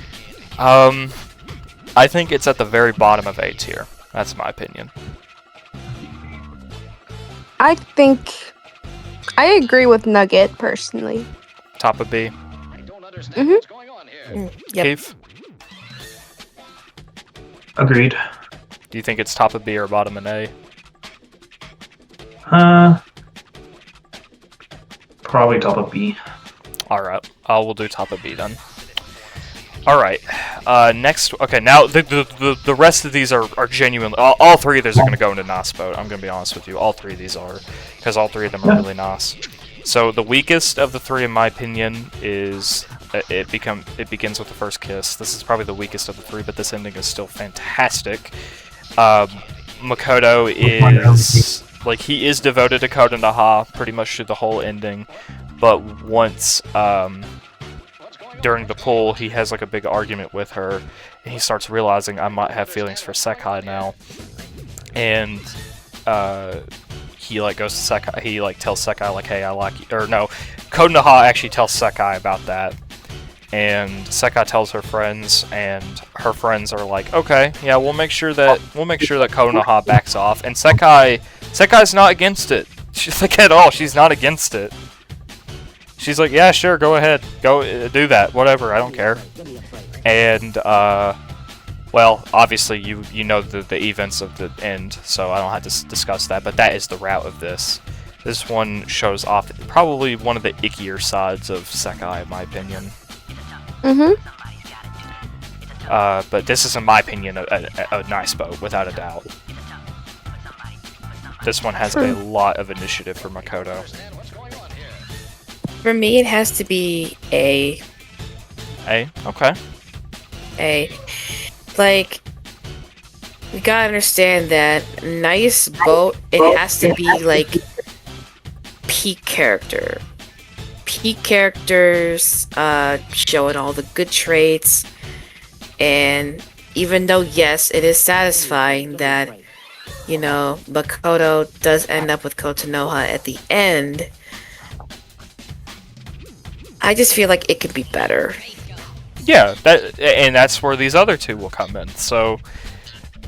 I think it's at the very bottom of A tier. That's my opinion. I think I agree with Nugget personally. Top of B. Yep. Keith, Agreed. do you think it's top of B or bottom in A? Probably top of B. Alright, we'll do top of B then. Alright, next, okay, now the rest of these are genuinely, all three of these are going to go into NOS boat, I'm going to be honest with you, all three of these are, because all three of them are really NOS. So the weakest of the three, in my opinion, is, it begins with the first kiss. This is probably the weakest of the three, but this ending is still fantastic. Makoto is, like, he is devoted to Kotonoha pretty much through the whole ending, but once, during the pool, he has like a big argument with her, and he starts realizing I might have feelings for Sekai now, and he like goes to Sekai. He like tells Sekai like, "Hey, I like you," or no, Kotonoha actually tells Sekai about that, and Sekai tells her friends, and her friends are like, "Okay, yeah, we'll make sure that Kotonoha backs off," and Sekai's not against it. She's like at all. She's not against it. She's like, yeah, sure, go ahead. Go do that. Whatever, I don't care. And, well, obviously you know the events of the end, so I don't have to discuss that, but that is the route of this. This one shows off probably one of the ickier sides of Sekai, in my opinion. But this is, in my opinion, a nice boat, without a doubt. This one has a lot of initiative for Makoto. For me, it has to be A. A? Okay. A. Like, we gotta understand that nice boat, it has to be like peak character. Peak characters, showing all the good traits, and even though, yes, it is satisfying that, you know, Makoto does end up with Kotonoha at the end, I just feel like it could be better. Yeah, and that's where these other two will come in. So,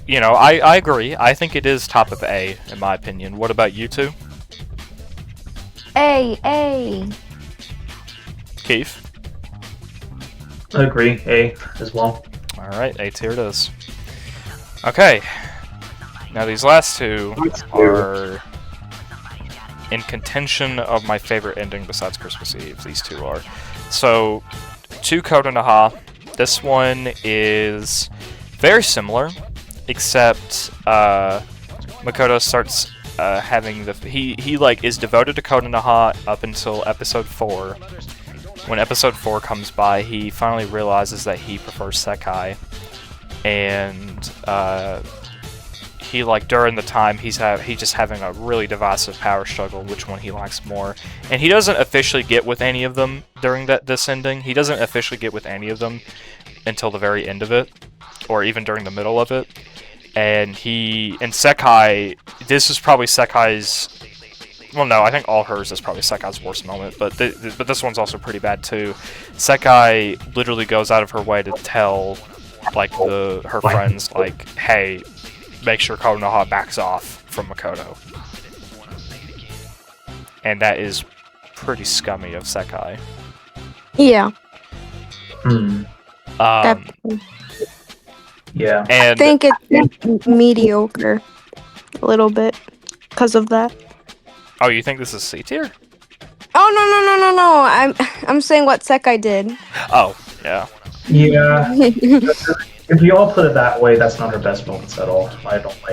you know, I agree. I think it is top of A, in my opinion. What about you two? A. Keith? I agree. A as well. Alright, A tier it is. Okay. Now these last two are in contention of my favorite ending besides Christmas Eve. These two are. So, to Kotonoha, this one is very similar, except Makoto starts having the he like is devoted to Kotonoha up until episode 4. When episode 4 comes by, he finally realizes that he prefers Sekai, and he like during the time he's just having a really divisive power struggle, which one he likes more, and he doesn't officially get with any of them during this ending. He doesn't officially get with any of them until the very end of it, or even during the middle of it. And Sekai, this is probably Sekai's. Well, no, I think all hers is probably Sekai's worst moment, but this one's also pretty bad too. Sekai literally goes out of her way to tell like her friends like, hey, make sure Kotonoha backs off from Makoto. And that is pretty scummy of Sekai. Yeah. Yeah. I And think it's mediocre. A little bit. Because of that. oh, you think this is C tier? Oh, no. I'm saying what Sekai did. Oh, yeah. Yeah. If you all put it that way, that's not her best moments at all. I don't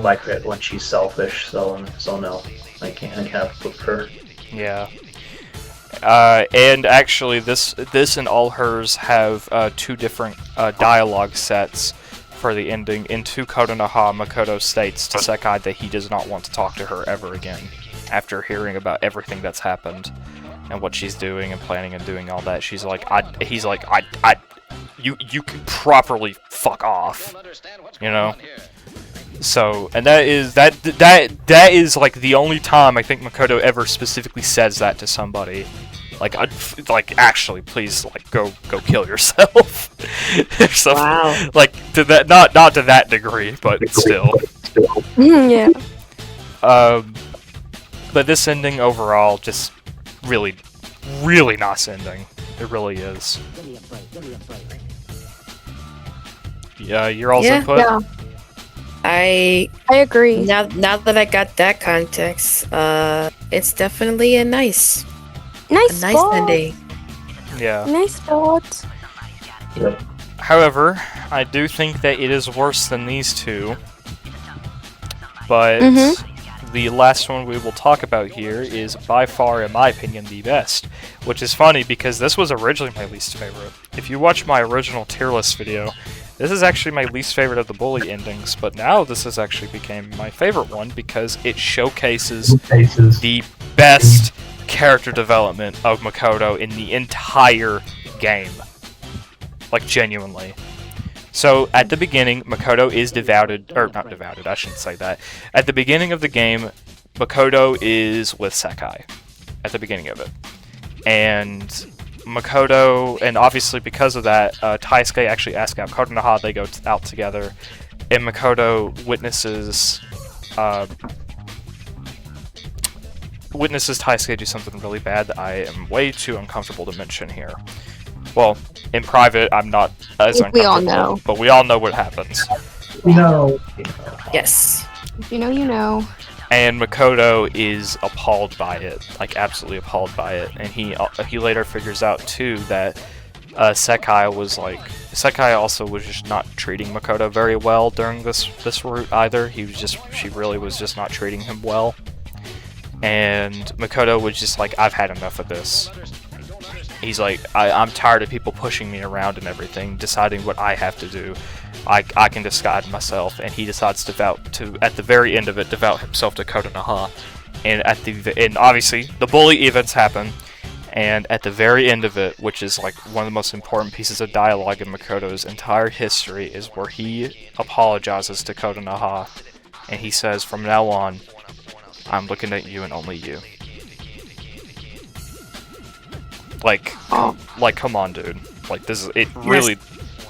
like it when she's selfish. So no, I can't put her. Yeah. And actually, this and all hers have two different dialogue sets for the ending. In To Kotonoha, Makoto states to Sekai that he does not want to talk to her ever again after hearing about everything that's happened and what she's doing and planning and doing all that. He's like, you can properly fuck off, you know? So, and that is like the only time I think Makoto ever specifically says that to somebody. Like, actually, please, like, go kill yourself. Or something. Wow. Like, to that, not to that degree, but still. Yeah. But this ending overall, just really, really nice ending. It really is. Yeah, your all's input? Yeah. I agree. now that I got that context, it's definitely a nice Nice ending. Yeah. Nice thoughts. Yep. However, I do think that it is worse than these two. But the last one we will talk about here is by far, in my opinion, the best. Which is funny because this was originally my least favorite. If you watch my original tier list video, this is actually my least favorite of the bully endings, but now this has actually became my favorite one because it showcases the best character development of Makoto in the entire game. Like, genuinely. So, at the beginning, Makoto is devoted, or not devoted, I shouldn't say that. At the beginning of the game, Makoto is with Sekai. At the beginning of it. And Makoto, and obviously because of that, Taisuke actually asks out Kotonoha, they go out together, and Makoto witnesses Taisuke do something really bad that I am way too uncomfortable to mention here. Well, in private, I'm not as uncomfortable, we all know. but we all know what happens. No. Yes. If you know, you know. And Makoto is appalled by it, like absolutely appalled by it, and he later figures out too that Sekai also was just not treating Makoto very well during this route either. She really was just not treating him well, and Makoto was just like, I've had enough of this. He's like, I'm tired of people pushing me around and everything, deciding what I have to do. I can decide myself, and he decides to at the very end of it, devote himself to Kotonoha. And obviously, the bully events happen, and at the very end of it, which is like one of the most important pieces of dialogue in Makoto's entire history, is where he apologizes to Kotonoha, and he says, from now on, I'm looking at you and only you. Like, come on, dude. Like, it really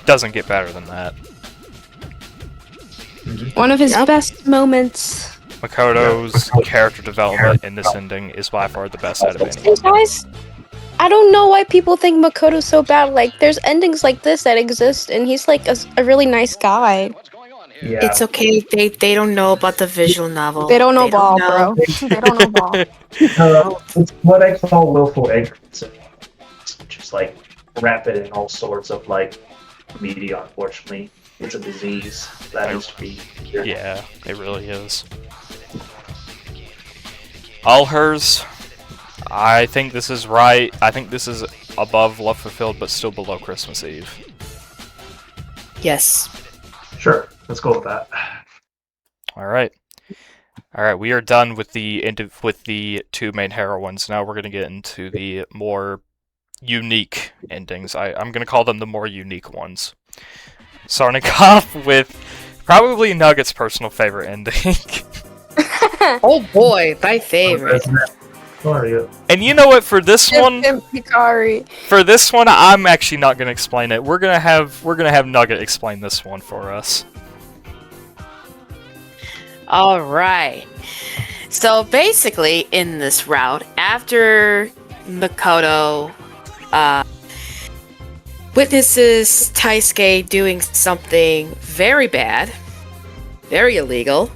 doesn't get better than that. One of his best moments. Makoto's character development in this ending is by far the best out of any. Hey guys, I don't know why people think Makoto's so bad. Like, there's endings like this that exist, and he's like a really nice guy. Yeah. It's okay. They don't know about the visual novel. They don't know ball, bro. They don't know ball. It's what I call willful ignorance. Just like rampant in all sorts of like media, unfortunately. It's a disease that needs to be cured. Yeah, it really is. All hers. I think this is right. I think this is above Love Fulfilled, but still below Christmas Eve. Yes. Sure, let's go with that. All right. We are done with the two main heroines. Now we're gonna get into the more unique endings. I'm gonna call them the more unique ones. Starting off with probably Nugget's personal favorite ending. Oh boy, my favorite. And you know what? For this one, I'm actually not gonna explain it. We're gonna have Nugget explain this one for us. All right. So basically, in this route, after Makoto witnesses Taisuke doing something very bad, very illegal,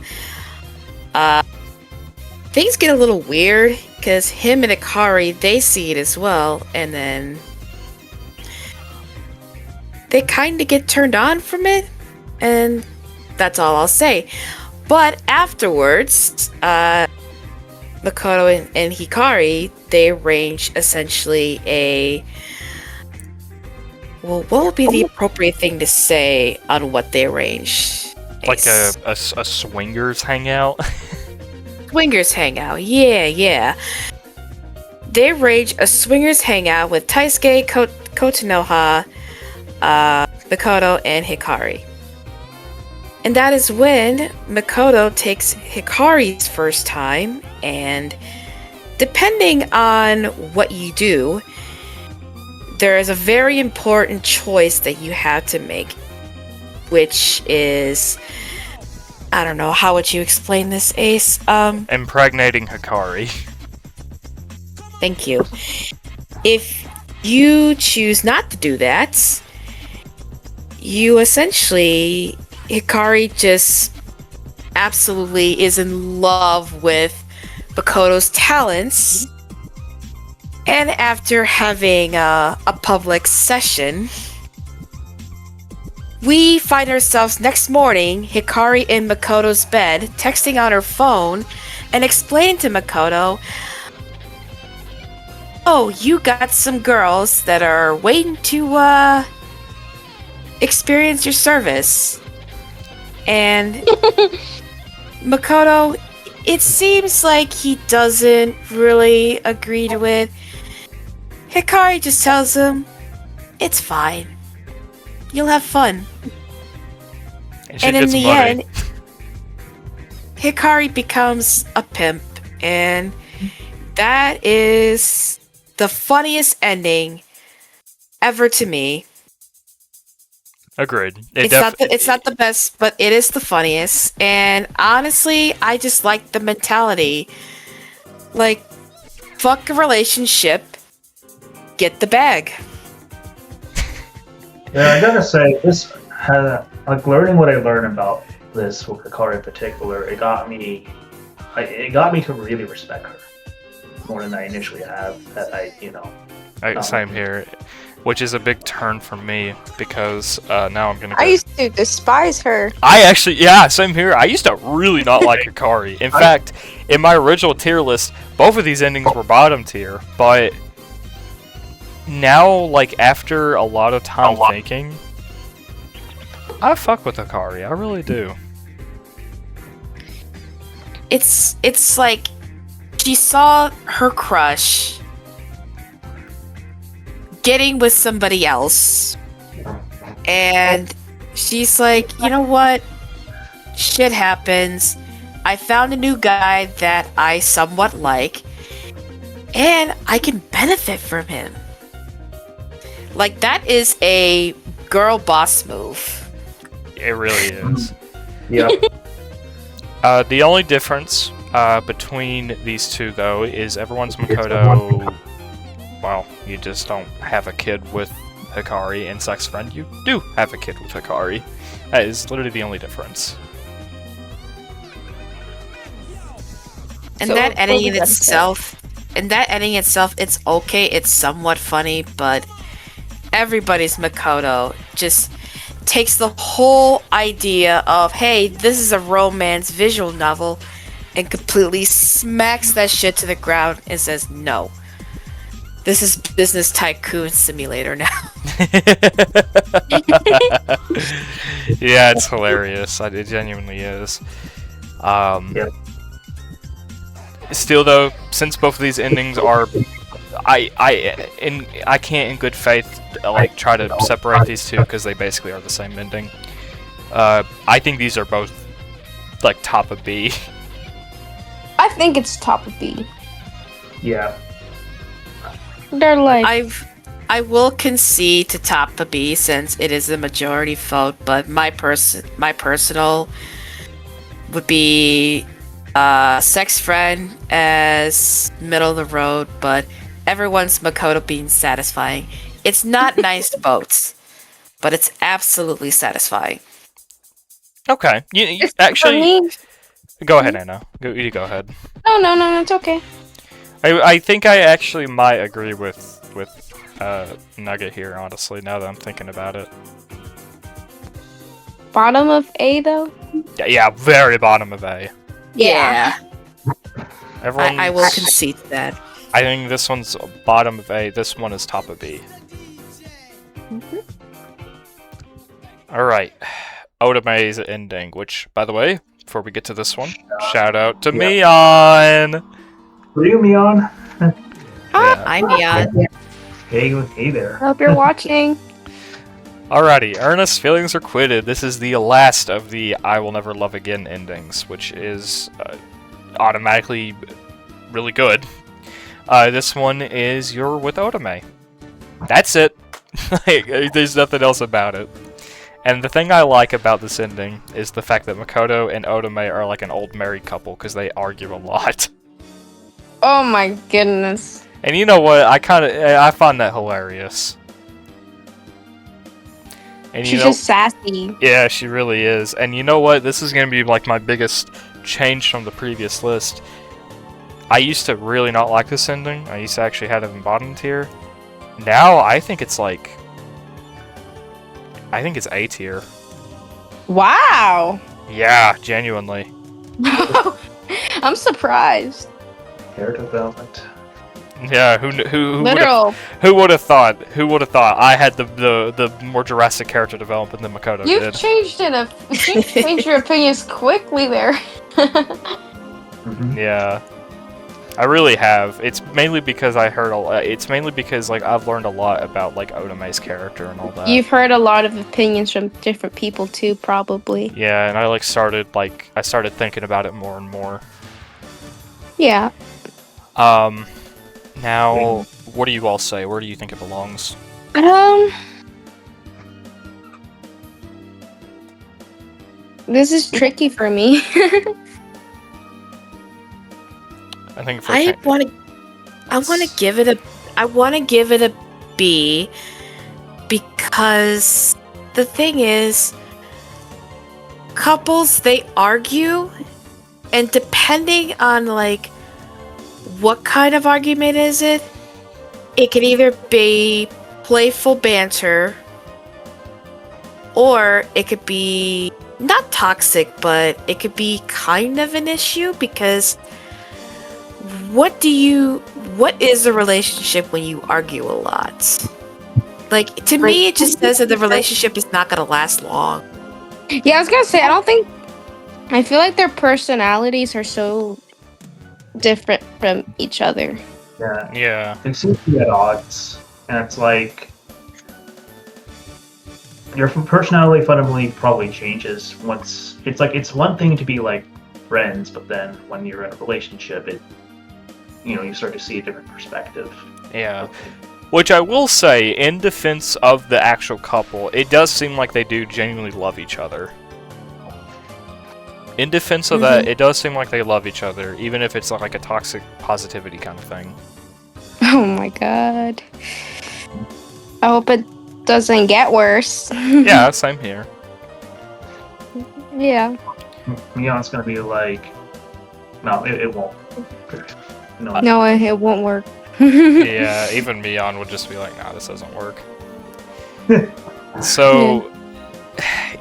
things get a little weird because him and Ikari, they see it as well, and then they kind of get turned on from it, and that's all I'll say. But afterwards, Makoto and Hikari, they arrange essentially a... Well, what would be the appropriate thing to say on what they arrange? Like a swingers hangout? Swingers hangout, yeah. They arrange a swingers hangout with Taisuke, Kotonoha, Makoto, and Hikari. And that is when Makoto takes Hikari's first time, and depending on what you do, there is a very important choice that you have to make, which is, I don't know, how would you explain this, Ace? Impregnating Hikari. Thank you. If you choose not to do that, you essentially, Hikari just absolutely is in love with Makoto's talents. And after having a public session, we find ourselves next morning, Hikari in Makoto's bed, texting on her phone and explaining to Makoto, "Oh, you got some girls that are waiting to experience your service." And Makoto, it seems like he doesn't really agree to it. Hikari just tells him, "It's fine. You'll have fun." And in the end, Hikari becomes a pimp, and that is the funniest ending ever to me. Agreed. It's not the best, but it is the funniest. And honestly, I just like the mentality. Like, fuck a relationship, get the bag. Yeah, I gotta say, this like learning what I learned about this with Hikari in particular, it got me to really respect her more than I initially have. Same here. Which is a big turn for me, because now I'm gonna I used to despise her. Same here. I used to really not like Hikari. In fact, in my original tier list, both of these endings were bottom tier, but now, like, after a lot of time thinking, I fuck with Hikari, I really do. It's like, she saw her crush getting with somebody else, and she's like, you know what, shit happens, I found a new guy that I somewhat like, and I can benefit from him. Like, that is a girl boss move. It really is. Yeah. The only difference between these two, though, is everyone's Makoto. Well, you just don't have a kid with Hikari, and Sex Friend, you do have a kid with Hikari. That is literally the only difference. And that ending in itself, it's okay, it's somewhat funny, but everybody's Makoto just takes the whole idea of, hey, this is a romance visual novel, and completely smacks that shit to the ground and says, no. This is Business Tycoon Simulator now. Yeah, it's hilarious. It genuinely is. Yep. Still, though, since both of these endings are, I can't in good faith try to separate these two because they basically are the same ending. I think these are both like top of B. I think it's top of B. Yeah. They're like, I will concede to top of B since it is the majority vote, but my personal would be Sex Friend as middle of the road, but everyone's Makoto being satisfying. It's not nice to vote, but it's absolutely satisfying. Okay, you actually go ahead, Anna. You go ahead. No, it's okay. I think I actually might agree with Nugget here, honestly, now that I'm thinking about it. Bottom of A, though? Yeah, very bottom of A. Yeah. Everyone, I will concede that. I think this one's bottom of A, this one is top of B. Mm-hmm. Alright, Otome's ending, which, by the way, before we get to this one, shout out to Mion! Were you Mion? Hi, Mion. Hey there. I hope you're watching. Alrighty, Ernest's feelings are quitted. This is the last of the I Will Never Love Again endings, which is automatically really good. This one is You're with Otome. That's it. There's nothing else about it. And the thing I like about this ending is the fact that Makoto and Otome are like an old married couple because they argue a lot. Oh my goodness. And you know what? I find that hilarious. And She's just sassy. Yeah, she really is. And you know what? This is going to be like my biggest change from the previous list. I used to really not like this ending. I used to actually have it in bottom tier. Now I think it's like... I think it's A tier. Wow. Yeah, genuinely. I'm surprised. Character development. Yeah, who Literal. who would have thought? Who would have thought I had the more drastic character development than Makoto You've did? changed your opinions quickly there. Mm-hmm. Yeah, I really have. It's mainly because I heard a lot. It's mainly because like I've learned a lot about like Otome's character and all that. You've heard a lot of opinions from different people too, probably. Yeah, and I started thinking about it more and more. Yeah. Now, what do you all say? Where do you think it belongs? This is tricky for me. I think I want to give it a B because the thing is, couples, they argue, and depending on like what kind of argument is it, it can either be playful banter or it could be not toxic, but it could be kind of an issue because what is a relationship when you argue a lot? Like, to me, it just says that the relationship is not going to last long. Yeah, I was gonna say, I feel like their personalities are so different from each other. Yeah. Yeah. They seem to be at odds, and it's like your personality fundamentally probably changes once. It's like it's one thing to be like friends, but then when you're in a relationship, you start to see a different perspective. Yeah. Which I will say, in defense of the actual couple, it does seem like they do genuinely love each other. In defense of that, it does seem like they love each other, even if it's like a toxic positivity kind of thing. Oh my god. I hope it doesn't get worse. Yeah, same here. Yeah. Mion's gonna be like, no, it won't. No, it won't work. Yeah, even Mion would just be like, nah, this doesn't work. So,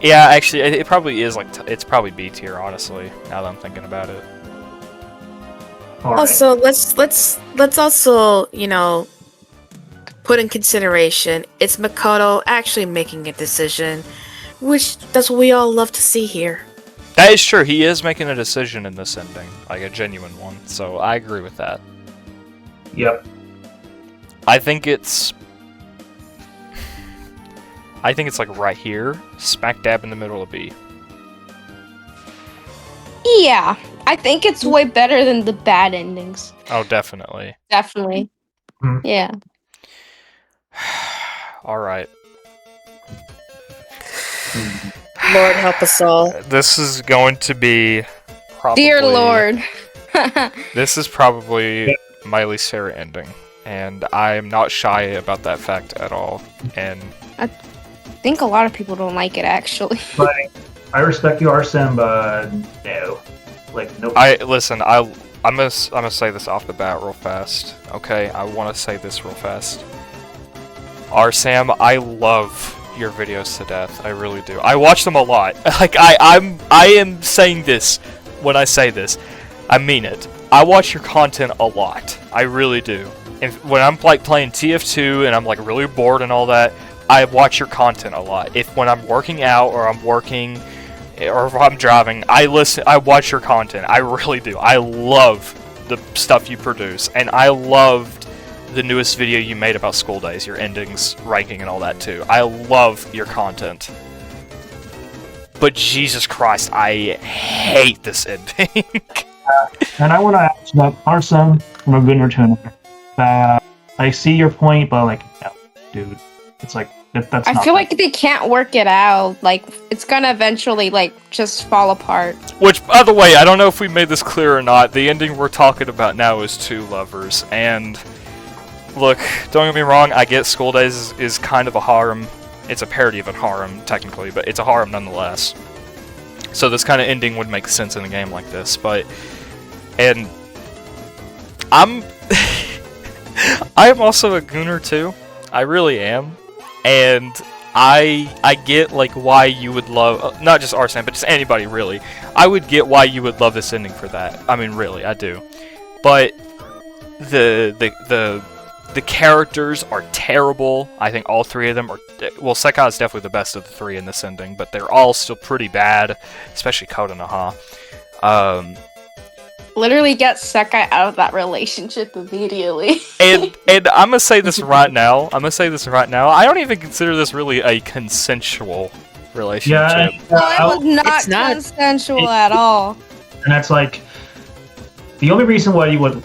yeah, actually, it probably is like, it's probably B tier, honestly, now that I'm thinking about it. All right. Also, let's also, put in consideration it's Makoto actually making a decision, which that's what we all love to see here. That is true, he is making a decision in this ending, like a genuine one, so I agree with that. Yep. I think it's like right here, smack dab in the middle of B. Yeah. I think it's way better than the bad endings. Oh, definitely. Definitely. Yeah. Alright. Lord help us all. This is going to be probably... Dear Lord. This is probably my least favorite ending. And I'm not shy about that fact at all. And I think a lot of people don't like it, actually. But I respect you, RSam, but no. Like, nope. I'm gonna say this off the bat real fast. Okay, I want to say this real fast. RSam, I love your videos to death. I really do. I watch them a lot. Like I am saying this when I say this. I mean it. I watch your content a lot. I really do. And when I'm like playing TF2 and I'm like really bored and all that, I watch your content a lot. When I'm working out or I'm working or if I'm driving, I watch your content. I really do. I love the stuff you produce, and I loved the newest video you made about school days, your endings, ranking, and all that too. I love your content. But Jesus Christ, I hate this ending. And I want to ask that RSam from a Gunner tuner. I see your point, but like, no, dude, it's like that's. I feel like they can't work it out. Like it's gonna eventually like just fall apart. Which, by the way, I don't know if we made this clear or not. The ending we're talking about now is two lovers, and look, don't get me wrong. I get School Days is kind of a harem. It's a parody of a harem, technically, but it's a harem nonetheless. So this kind of ending would make sense in a game like this, and I'm also a Gooner too. I really am, and I get like why you would love not just RSam, but just anybody really. I would get why you would love this ending for that. I mean, really, I do. But the characters are terrible. I think all three of them are. Well, Sekai is definitely the best of the three in this ending, but they're all still pretty bad, especially Kotonoha. Literally get Sekai out of that relationship immediately. and I'm gonna say this right now. I don't even consider this really a consensual relationship. Yeah, it was not consensual at all. And that's like the only reason why you would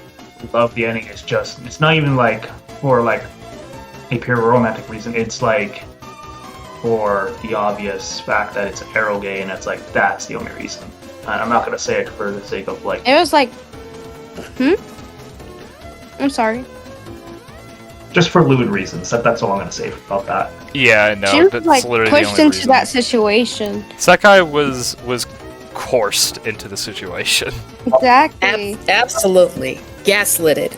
love the ending is just it's not even like for like a pure romantic reason. It's like for the obvious fact that it's eroge, and it's like that's the only reason. And I'm not gonna say it for the sake of like. It was like, I'm sorry. Just for lewd reasons. That's all I'm gonna say about that. Yeah, no, she was that's like literally pushed the only into reason. that situation. Sekai was coursed into the situation. Exactly. Absolutely. Gaslitted.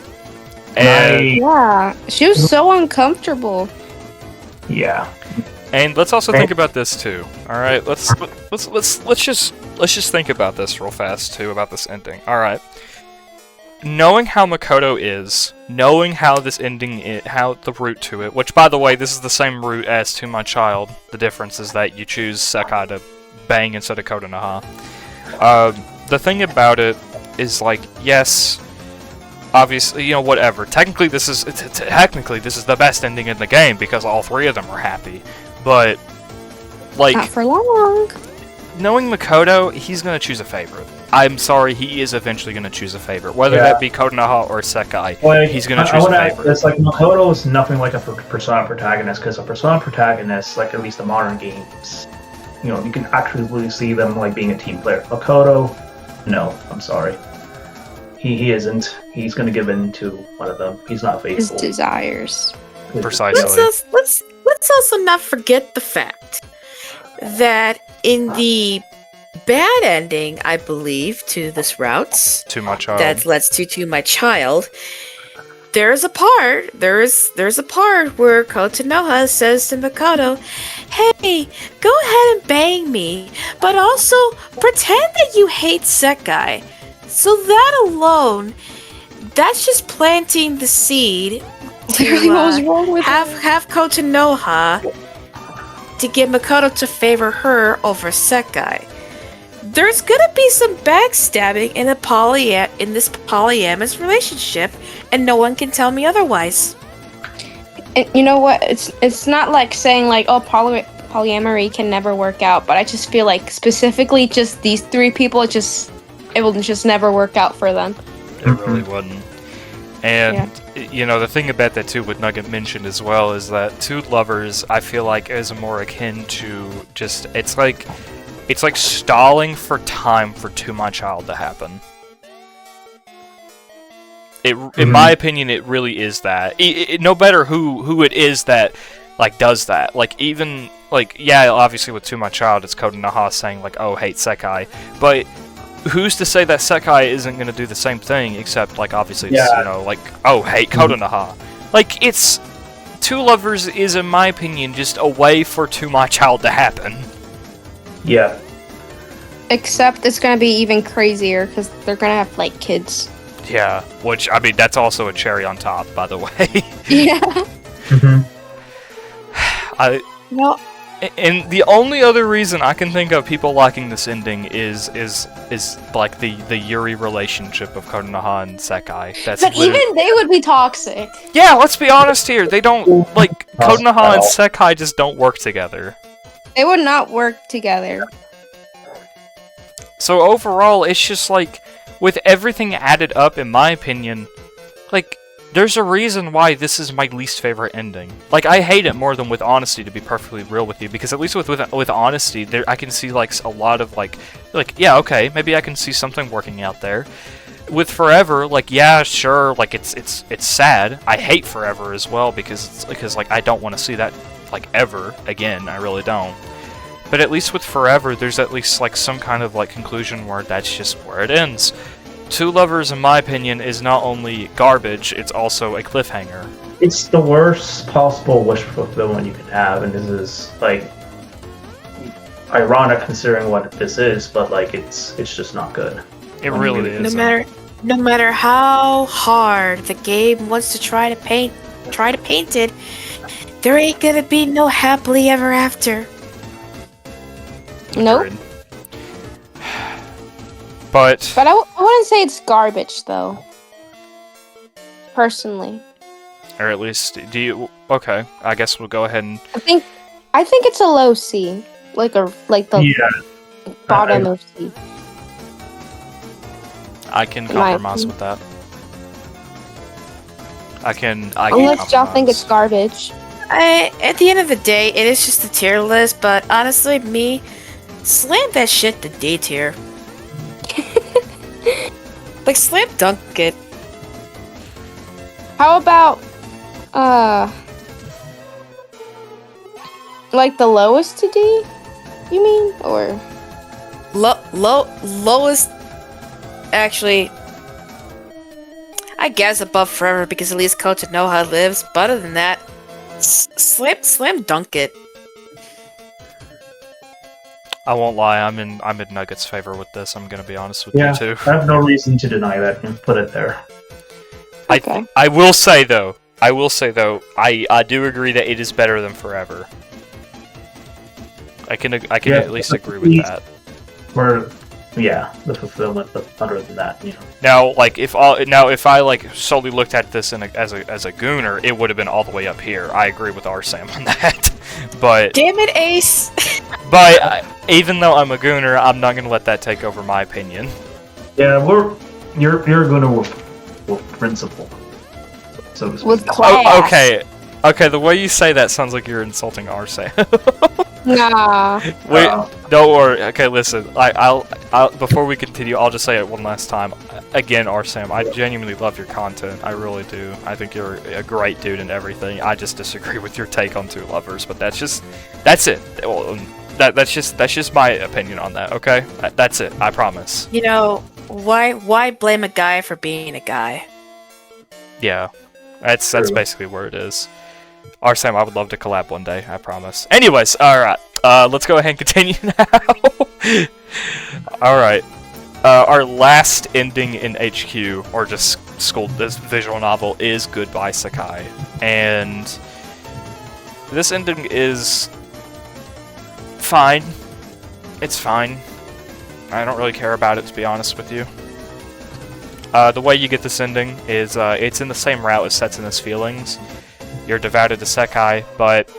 And Yeah, she was so uncomfortable. Yeah. And let's also think about this too. All right, let's just think about this real fast too about this ending. All right, knowing how Makoto is, knowing how this ending how the route to it. Which, by the way, this is the same route as To My Child. The difference is that you choose Sekai to bang instead of Kotonoha. The thing about it is like, yes, obviously, you know, whatever. Technically, this is the best ending in the game because all three of them are happy. But, like, Not for long. knowing Makoto, he's going to choose a favorite. I'm sorry, he is eventually going to choose a favorite. Whether that be Kotonoha or Sekai, Like, he's going to choose a favorite. It's like Makoto is nothing like a Persona protagonist, because a Persona protagonist, like at least the modern games, you know, you can actually really see them like being a team player. Makoto, no, I'm sorry. He isn't. He's going to give in to one of them. He's not His faithful. desires. Precisely. Let's also not forget the fact that in the bad ending, I believe, to this routes To My Child. that lets to my child, there's a part where Kotonoha says to Makoto, "Hey, go ahead and bang me, but also pretend that you hate Sekai." So that alone, that's just planting the seed Literally, what was wrong with have Kotonoha to get Makoto to favor her over Sekai. There's gonna be some backstabbing in this polyamorous relationship, and no one can tell me otherwise. And you know what? It's not like saying like, oh, polyamory can never work out, but I just feel like specifically just these three people, it will just never work out for them. It really wouldn't. And, you know, the thing about that, too, what Nugget mentioned as well, is that two lovers, I feel like, is more akin to just, it's like stalling for time for To My Child to happen. In my opinion, it really is that. No matter who it is that, like, does that. Like, even, like, yeah, obviously with To My Child, it's Kotonoha saying, like, oh, hate Sekai. But who's to say that Sekai isn't going to do the same thing, except, like, obviously it's, you know, like, oh, hate Kotonoha. Like, it's... Two lovers is, in my opinion, just a way for To My Child to happen. Yeah. Except it's gonna be even crazier because they're gonna have like kids. Yeah, which, I mean, that's also a cherry on top, by the way. Yeah. Mm-hmm. And the only other reason I can think of people liking this ending is like the Yuri relationship of Kotonoha and Sekai. But even they would be toxic. Yeah, let's be honest here. They don't like Kotonoha and Sekai just don't work together. They would not work together. So overall, it's just like with everything added up, in my opinion, like. There's a reason why this is my least favorite ending. Like, I hate it more than With Honesty, to be perfectly real with you, because at least with Honesty, there I can see, like, a lot of, like, yeah, okay, maybe I can see something working out there. With Forever, like, yeah, sure, like, it's sad. I hate Forever as well, because like, I don't want to see that, like, ever again. I really don't. But at least with Forever, there's at least, like, some kind of, like, conclusion where that's just where it ends. Two Lovers, in my opinion, is not only garbage, it's also a cliffhanger. It's the worst possible wish fulfillment you can have, and this is, like, ironic considering what this is, but, like, it's just not good. It really is. No matter how hard the game wants to try to paint it, there ain't gonna be no happily ever after. Nope. But I wouldn't say it's garbage, though. Personally. Or at least, do you... Okay, I guess we'll go ahead and... I think it's a low C. Like the bottom of C. I can compromise with that. I can Unless y'all think it's garbage. At the end of the day, it is just a tier list, but honestly, slam that shit to D tier. Like, slam dunk it. How about, like the lowest to D? You mean? Or? Lowest, actually, I guess above Forever, because at least Kotonoha lives, but other than that, slam dunk it. I won't lie, I'm in Nuggets' favor with this. I'm gonna be honest with you too. I have no reason to deny that and put it there. Okay. I will say though, I do agree that it is better than Forever. I can at least agree with that. The fulfillment, but other than that, you know. Now, like if I like solely looked at this as a gooner, it would have been all the way up here. I agree with RSam on that. But damn it, Ace. But even though I'm a gooner, I'm not gonna let that take over my opinion. Yeah, you're a gooner with principle. So to speak. With class. Oh, okay. The way you say that sounds like you're insulting RSam. Nah. Wait, don't worry. Okay, listen. I'll before we continue, I'll just say it one last time. Again, RSam, I genuinely love your content. I really do. I think you're a great dude and everything. I just disagree with your take on Two Lovers, but that's it. Well, that's just my opinion on that. Okay, that's it. I promise. You know, why blame a guy for being a guy? Yeah, that's basically where it is. RSam, I would love to collab one day, I promise. Anyways, alright. Let's go ahead and continue now. Alright. Our last ending in HQ, or just this visual novel, is Goodbye Sekai. And this ending is fine. It's fine. I don't really care about it, to be honest with you. The way you get this ending is it's in the same route as Setsuna's Feelings. You're devoted to Sekai, but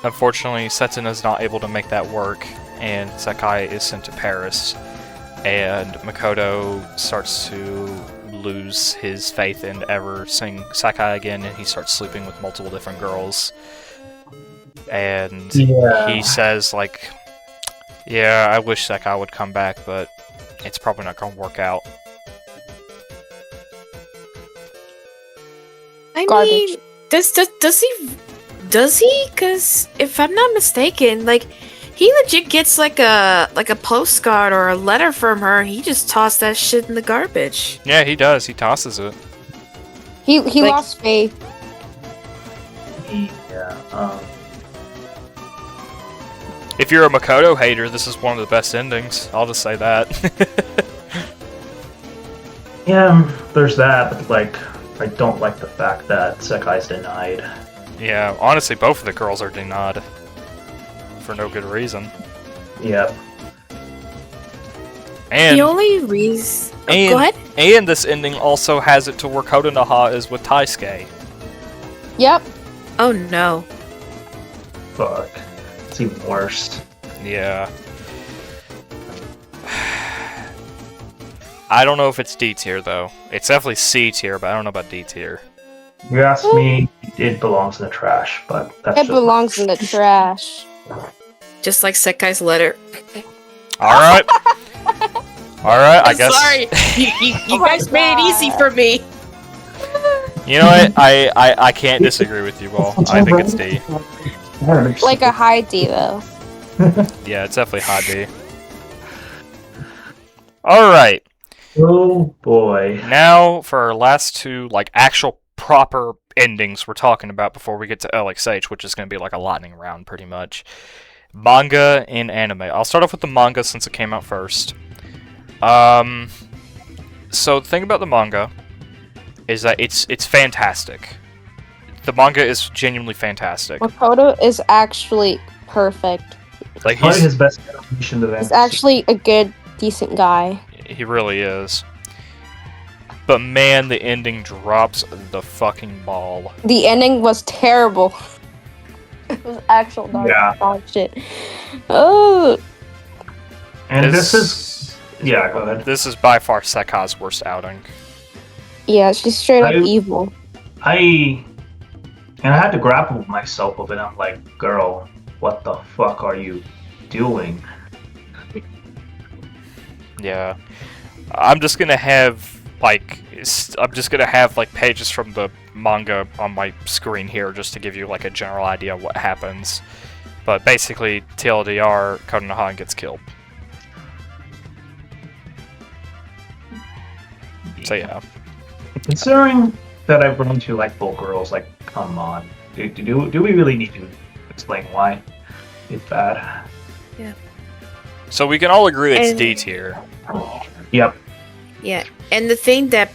unfortunately Setsuna's not able to make that work, and Sekai is sent to Paris, and Makoto starts to lose his faith in ever seeing Sekai again, and he starts sleeping with multiple different girls. And he says, like, yeah, I wish Sekai would come back, but it's probably not going to work out. Garbage. Mean, does he? Because if I'm not mistaken, like, he legit gets like a postcard or a letter from her, and he just tossed that shit in the garbage. Yeah, he does. He tosses it. He lost faith. Yeah. If you're a Makoto hater, this is one of the best endings. I'll just say that. Yeah, there's that, but like, I don't like the fact that Sekai's denied. Yeah, honestly, both of the girls are denied. for no good reason. Yeah. And The only reason. and, Go ahead. and this ending also has it to where Kotonoha is with Taisuke. Yep. Oh no. Fuck. It's even worse. Yeah. I don't know if it's D tier though. It's definitely C tier, but I don't know about D tier. You ask me, it belongs in the trash, but that's It just belongs in the trash. Just like Sekai's letter. Alright. Alright, I I'm guess. sorry. You guys made it easy for me. You know what? I can't disagree with you all. I think it's D. Like a high D though. Yeah, it's definitely high D. Alright. Oh boy. Now for our last two, like, actual proper endings we're talking about before we get to LXH, which is going to be like a lightning round, pretty much. Manga and anime. I'll start off with the manga since it came out first. So the thing about the manga is that it's fantastic. The manga is genuinely fantastic. Makoto is actually perfect. Like Probably his best animation to He's actually a good, decent guy. he really is. But man, the ending drops the fucking ball. The ending was terrible. It was actual dog shit. Oh, And this is... Yeah, go ahead. This is by far Sekai's worst outing. yeah, she's straight up I- evil. I had to grapple with myself a bit. I'm like, girl, what the fuck are you doing? Yeah. I'm just gonna have like pages from the manga on my screen here just to give you like a general idea of what happens. But basically, TLDR, Kotonoha gets killed. So yeah. Considering that I've run into like both girls, like, come on. Do we really need to explain why it's bad? So we can all agree it's And- D tier. Yep. Yeah, and the thing that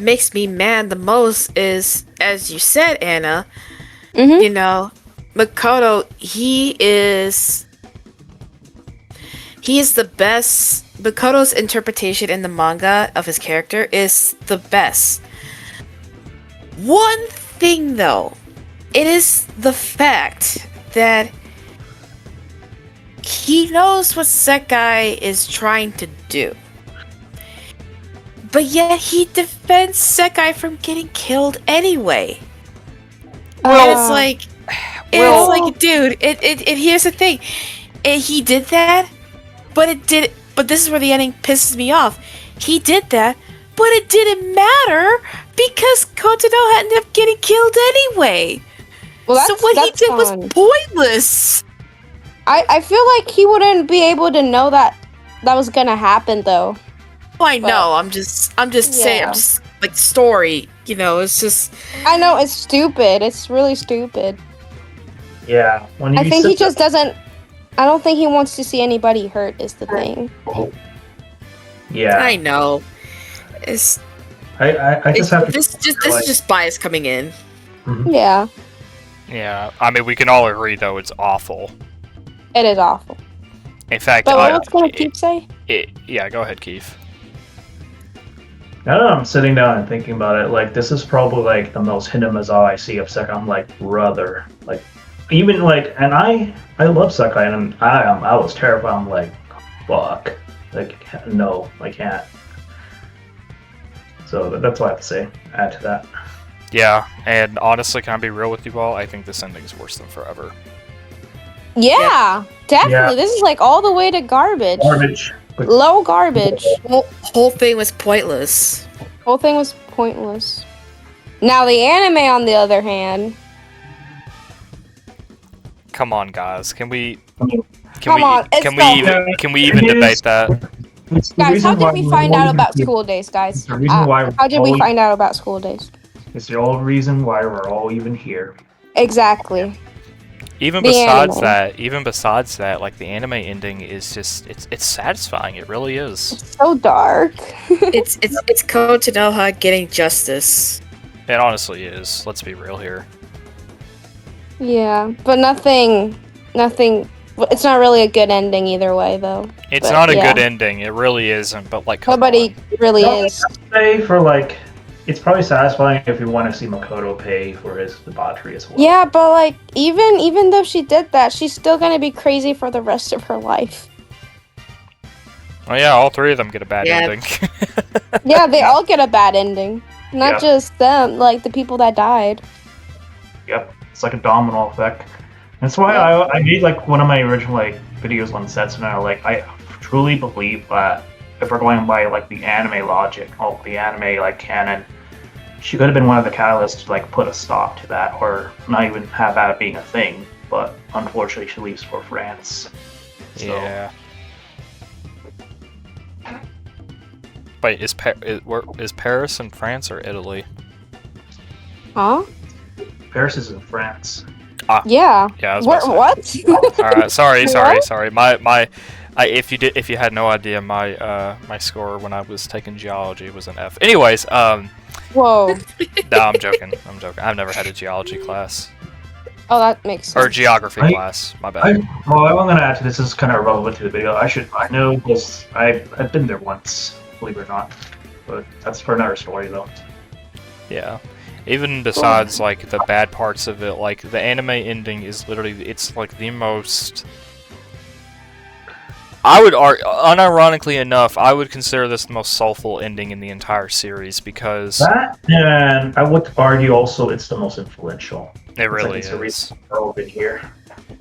makes me mad the most is, as you said, Anna, Mm-hmm. you know, Makoto, he is the best. Makoto's interpretation in the manga of his character is the best. One thing, though, it is the fact that he knows what Sekai is trying to do. But yet he defends Sekai from getting killed anyway. And it's like, dude, it here's the thing. He did that, but this is where the ending pisses me off. He did that, but it didn't matter because Kotonoha ended up getting killed anyway. Well, So what he did was pointless. I feel like he wouldn't be able to know that was gonna happen though. I But- know. I'm just saying. Yeah. I'm just like story. You know, it's just. I know it's stupid. It's really stupid. Yeah. When I you think sit he just doesn't. I don't think he wants to see anybody hurt. Is the thing. Yeah. I know. It's I just have to. this is just bias coming in. Yeah, Yeah. I mean, we can all agree though it's awful. it is awful. In fact, But what was gonna keep say? yeah, go ahead, Keith. Now that I'm sitting down and thinking about it, like, this is probably like the most Hinamazawa I see of Sekai. I'm like, brother, like, even like, and I love Sekai, and I was terrified. I'm like, fuck, like, no, I can't. So that's what I have to say. Add to that. Yeah, and honestly, can I be real with you all? I think this ending is worse than Forever. Yeah, definitely. Yeah. This is like all the way to garbage. Garbage. Low garbage. Whole thing was pointless. Whole thing was pointless. Now the anime, on the other hand, Come on, guys. Can we Come on, it's can we even debate that? It's the guys, reason how did why we we're find all out even about here. school days, guys? It's the reason why How did we find out about school days? It's the whole reason why we're all even here. Exactly. Even The besides that, like the anime ending is just it's satisfying. It really is. So dark. It's Kotonoha getting justice. It honestly is. Let's be real here. Yeah, but nothing nothing. It's not really a good ending either way, though. It's But, not a yeah. good ending. It really isn't. But like, come Nobody on. really No, is. I'd say for like, it's probably satisfying if you want to see Makoto pay for his debauchery as well. Yeah, but like even though she did that, she's still gonna be crazy for the rest of her life. Oh yeah, all three of them get a bad Yeah. ending. Yeah, they all get a bad ending. Not Yeah. just them, like the people that died. Yep, it's like a domino effect. That's why Yeah. I made like one of my original like videos on Setsuna. Like I truly believe that if we're going by like the anime logic, or the anime like canon, she could have been one of the catalysts to like put a stop to that, or not even have that being a thing. But unfortunately, she leaves for France. So, Yeah. Wait, is Paris in France or Italy? Huh? Paris is in France. Yeah. Yeah, I was about What? to say. What? All right, sorry. What? If you had no idea, my score when I was taking geology was an F. Anyways, Whoa. no, I'm joking. I've never had a geology class Oh, that makes sense. or geography class. My bad. Well, I'm gonna add to this. This is kind of relevant to the video. I know because I've been there once, believe it or not. But that's for another story, though. Yeah. Even besides like the bad parts of it, like the anime ending is literally it's like the most. I would unironically enough, I would consider this the most soulful ending in the entire series because That, and I would argue also it's the most influential. it really it's the is. reason we're all been here.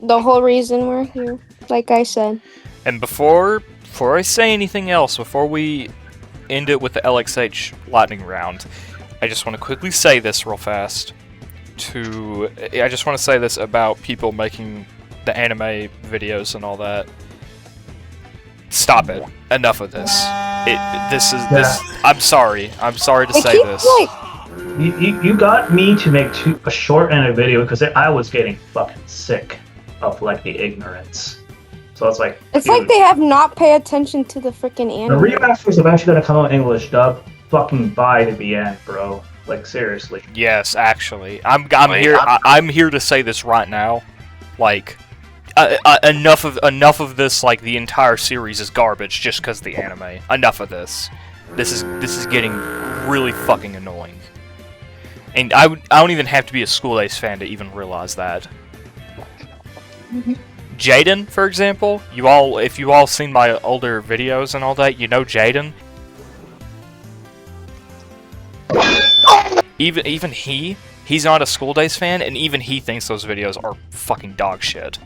The whole reason we're here, like I said. And before I say anything else, before we end it with the LXH lightning round, I just want to quickly say this real fast. I just want to say this about people making the anime videos and all that. Stop it. Enough of this. This. I'm sorry. I'm sorry to They say keep this. like You got me to make a short and a video because I was getting fucking sick of like the ignorance. So it's like it's dude, like they have not paid attention to the freaking the anime. remaster is eventually gonna come out in English dub. Fucking buy the end, bro. Like seriously. Yes, actually, I'm here to say this right now. Like, enough of this. Like, the entire series is garbage just because the anime. Enough of this. This is getting really fucking annoying. And I don't even have to be a School Ace fan to even realize that. Jaden, for example, if you all seen my older videos and all that, you know Jaden. Even he's not a School Days fan, and even he thinks those videos are fucking dog shit.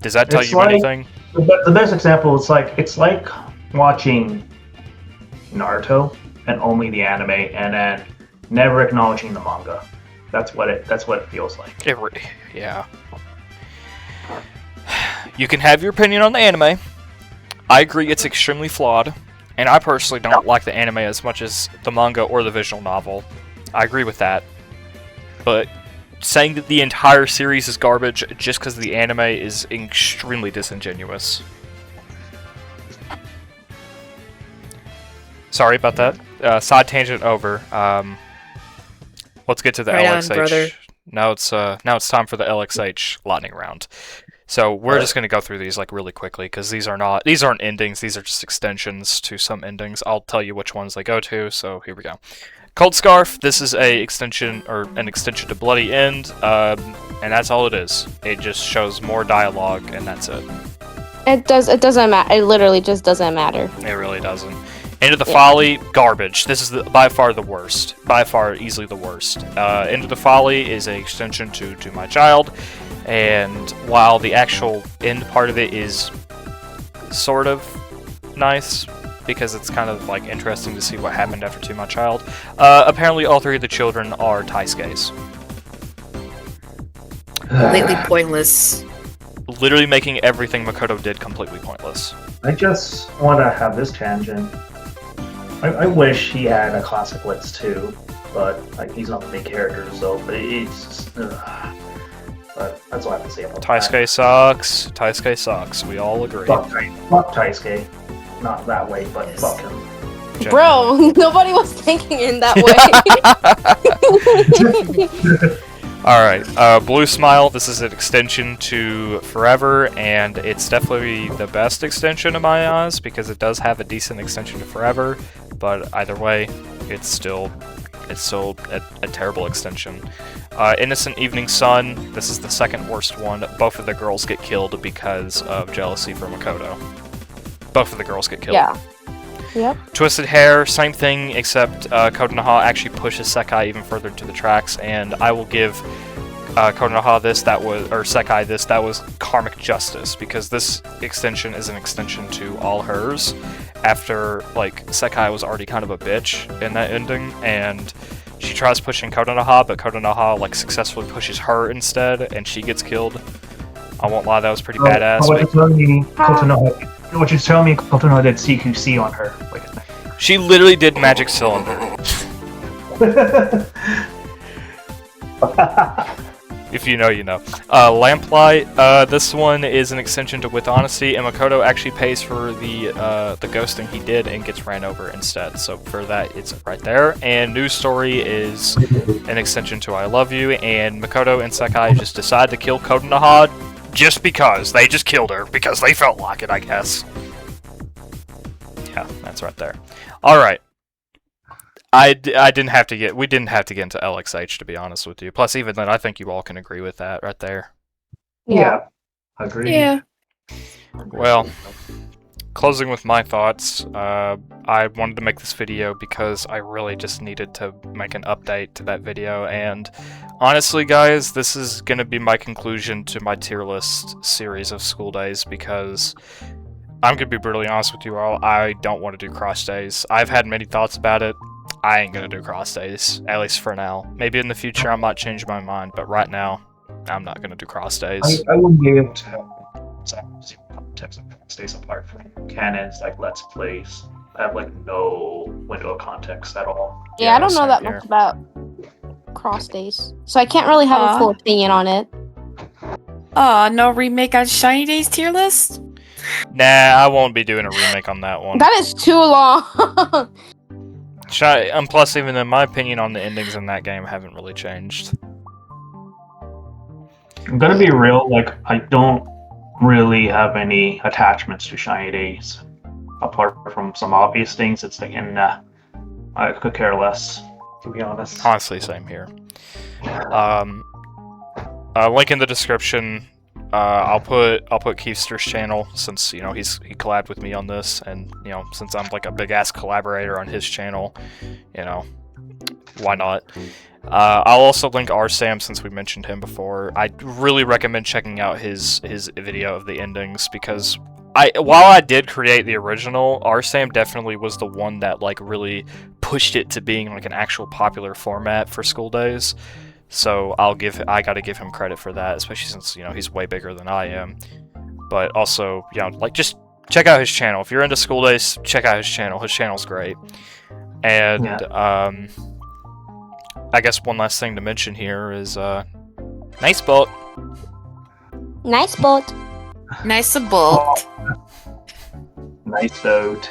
Does that tell It's you like- anything? The best example, it's like watching Naruto and only the anime, and then never acknowledging the manga. That's what it feels like. Yeah. You can have your opinion on the anime. I agree it's extremely flawed, and I personally don't like the anime as much as the manga or the visual novel. I agree with that. But saying that the entire series is garbage just because the anime is extremely disingenuous. Sorry about that. Side tangent over. Let's get to the Right on, LXH. brother. Now it's time for the LXH lightning round. So we're just gonna go through these like really quickly because these aren't endings. These are just extensions to some endings. I'll tell you which ones they go to. So here we go. Cold Scarf. This is an extension to Bloody End, and that's all it is. It just shows more dialogue, and that's it. It doesn't matter. It literally just doesn't matter. It really doesn't. Into the Folly, garbage. This is by far the worst. By far, easily the worst. Into the Folly is an extension to My Child, and while the actual end part of it is sort of nice, because it's kind of like interesting to see what happened after To My Child, apparently all three of the children are Taisuke's. Completely pointless. Literally making everything Makoto did completely pointless. I just want to have this tangent. I wish he had a classic Blitz too, but like he's not the main character, so but it's just, but that's all I have to say about Taisuke sucks. Taisuke sucks. We all agree. Fuck Taisuke. Not that way, but Yes. fuck him. Bro, nobody was thinking in that way. Alright, Blue Smile, this is an extension to Forever, and it's definitely the best extension in my eyes, because it does have a decent extension to Forever, but either way, it's still a terrible extension. Innocent Evening Sun, this is the second worst one. Both of the girls get killed because of jealousy for Makoto. Both of the girls get killed. Yeah. Yep. Twisted Hair, same thing, except Kotonoha actually pushes Sekai even further into the tracks, and I will give Kotonoha this, or Sekai this, that was karmic justice, because this extension is an extension to all hers, after, like, Sekai was already kind of a bitch in that ending, and she tries pushing Kotonoha, but Kotonoha, like, successfully pushes her instead, and she gets killed. I won't lie, that was pretty badass. What you're telling me, Kotonoha did CQC on her. She literally did Magic Cylinder. If you know, you know. Lamplight, this one is an extension to With Honesty, and Makoto actually pays for the ghosting he did and gets ran over instead. So for that, it's right there. And News Story is an extension to I Love You, and Makoto and Sekai just decide to kill Kotonoha just because. They just killed her because they felt like it, I guess. Yeah, that's right there. Alright. We didn't have to get into LXH, to be honest with you. Plus, even then, I think you all can agree with that right there. Yeah. Agreed. Yeah. Well, closing with my thoughts, I wanted to make this video because I really just needed to make an update to that video, and honestly, guys, this is going to be my conclusion to my tier list series of school days, because I'm going to be brutally honest with you all, I don't want to do cross days. I've had many thoughts about it. I ain't gonna do cross days, at least for now. Maybe in the future I might change my mind, but right now, I'm not gonna do cross days. I wouldn't be able to have zero context of cross days apart from canons like Let's Plays. I have like no window of context at all. Yeah, I don't know same that here. much about cross days, so I can't really have a full opinion on it. No remake on Shiny Days tier list? Nah, I won't be doing a remake on that one. That is too long. And plus, even in my opinion on the endings in that game haven't really changed. I'm gonna be real, like, I don't really have any attachments to Shiny Days. Apart from some obvious things, it's like, I could care less, to be honest. Honestly, same here. Link in the description. I'll put Keefster's channel, since he collabed with me on this, and since I'm like a big ass collaborator on his channel, why not? I'll also link RSam, since we mentioned him before. I really recommend checking out his video of the endings, because while I did create the original, RSam definitely was the one that like really pushed it to being like an actual popular format for school days. So I gotta give him credit for that, especially since he's way bigger than I am. But also, like, just check out his channel. If you're into school days, check out his channel. His channel's great. And I guess one last thing to mention here is nice boat. Nice boat. Nice boat. Nice boat.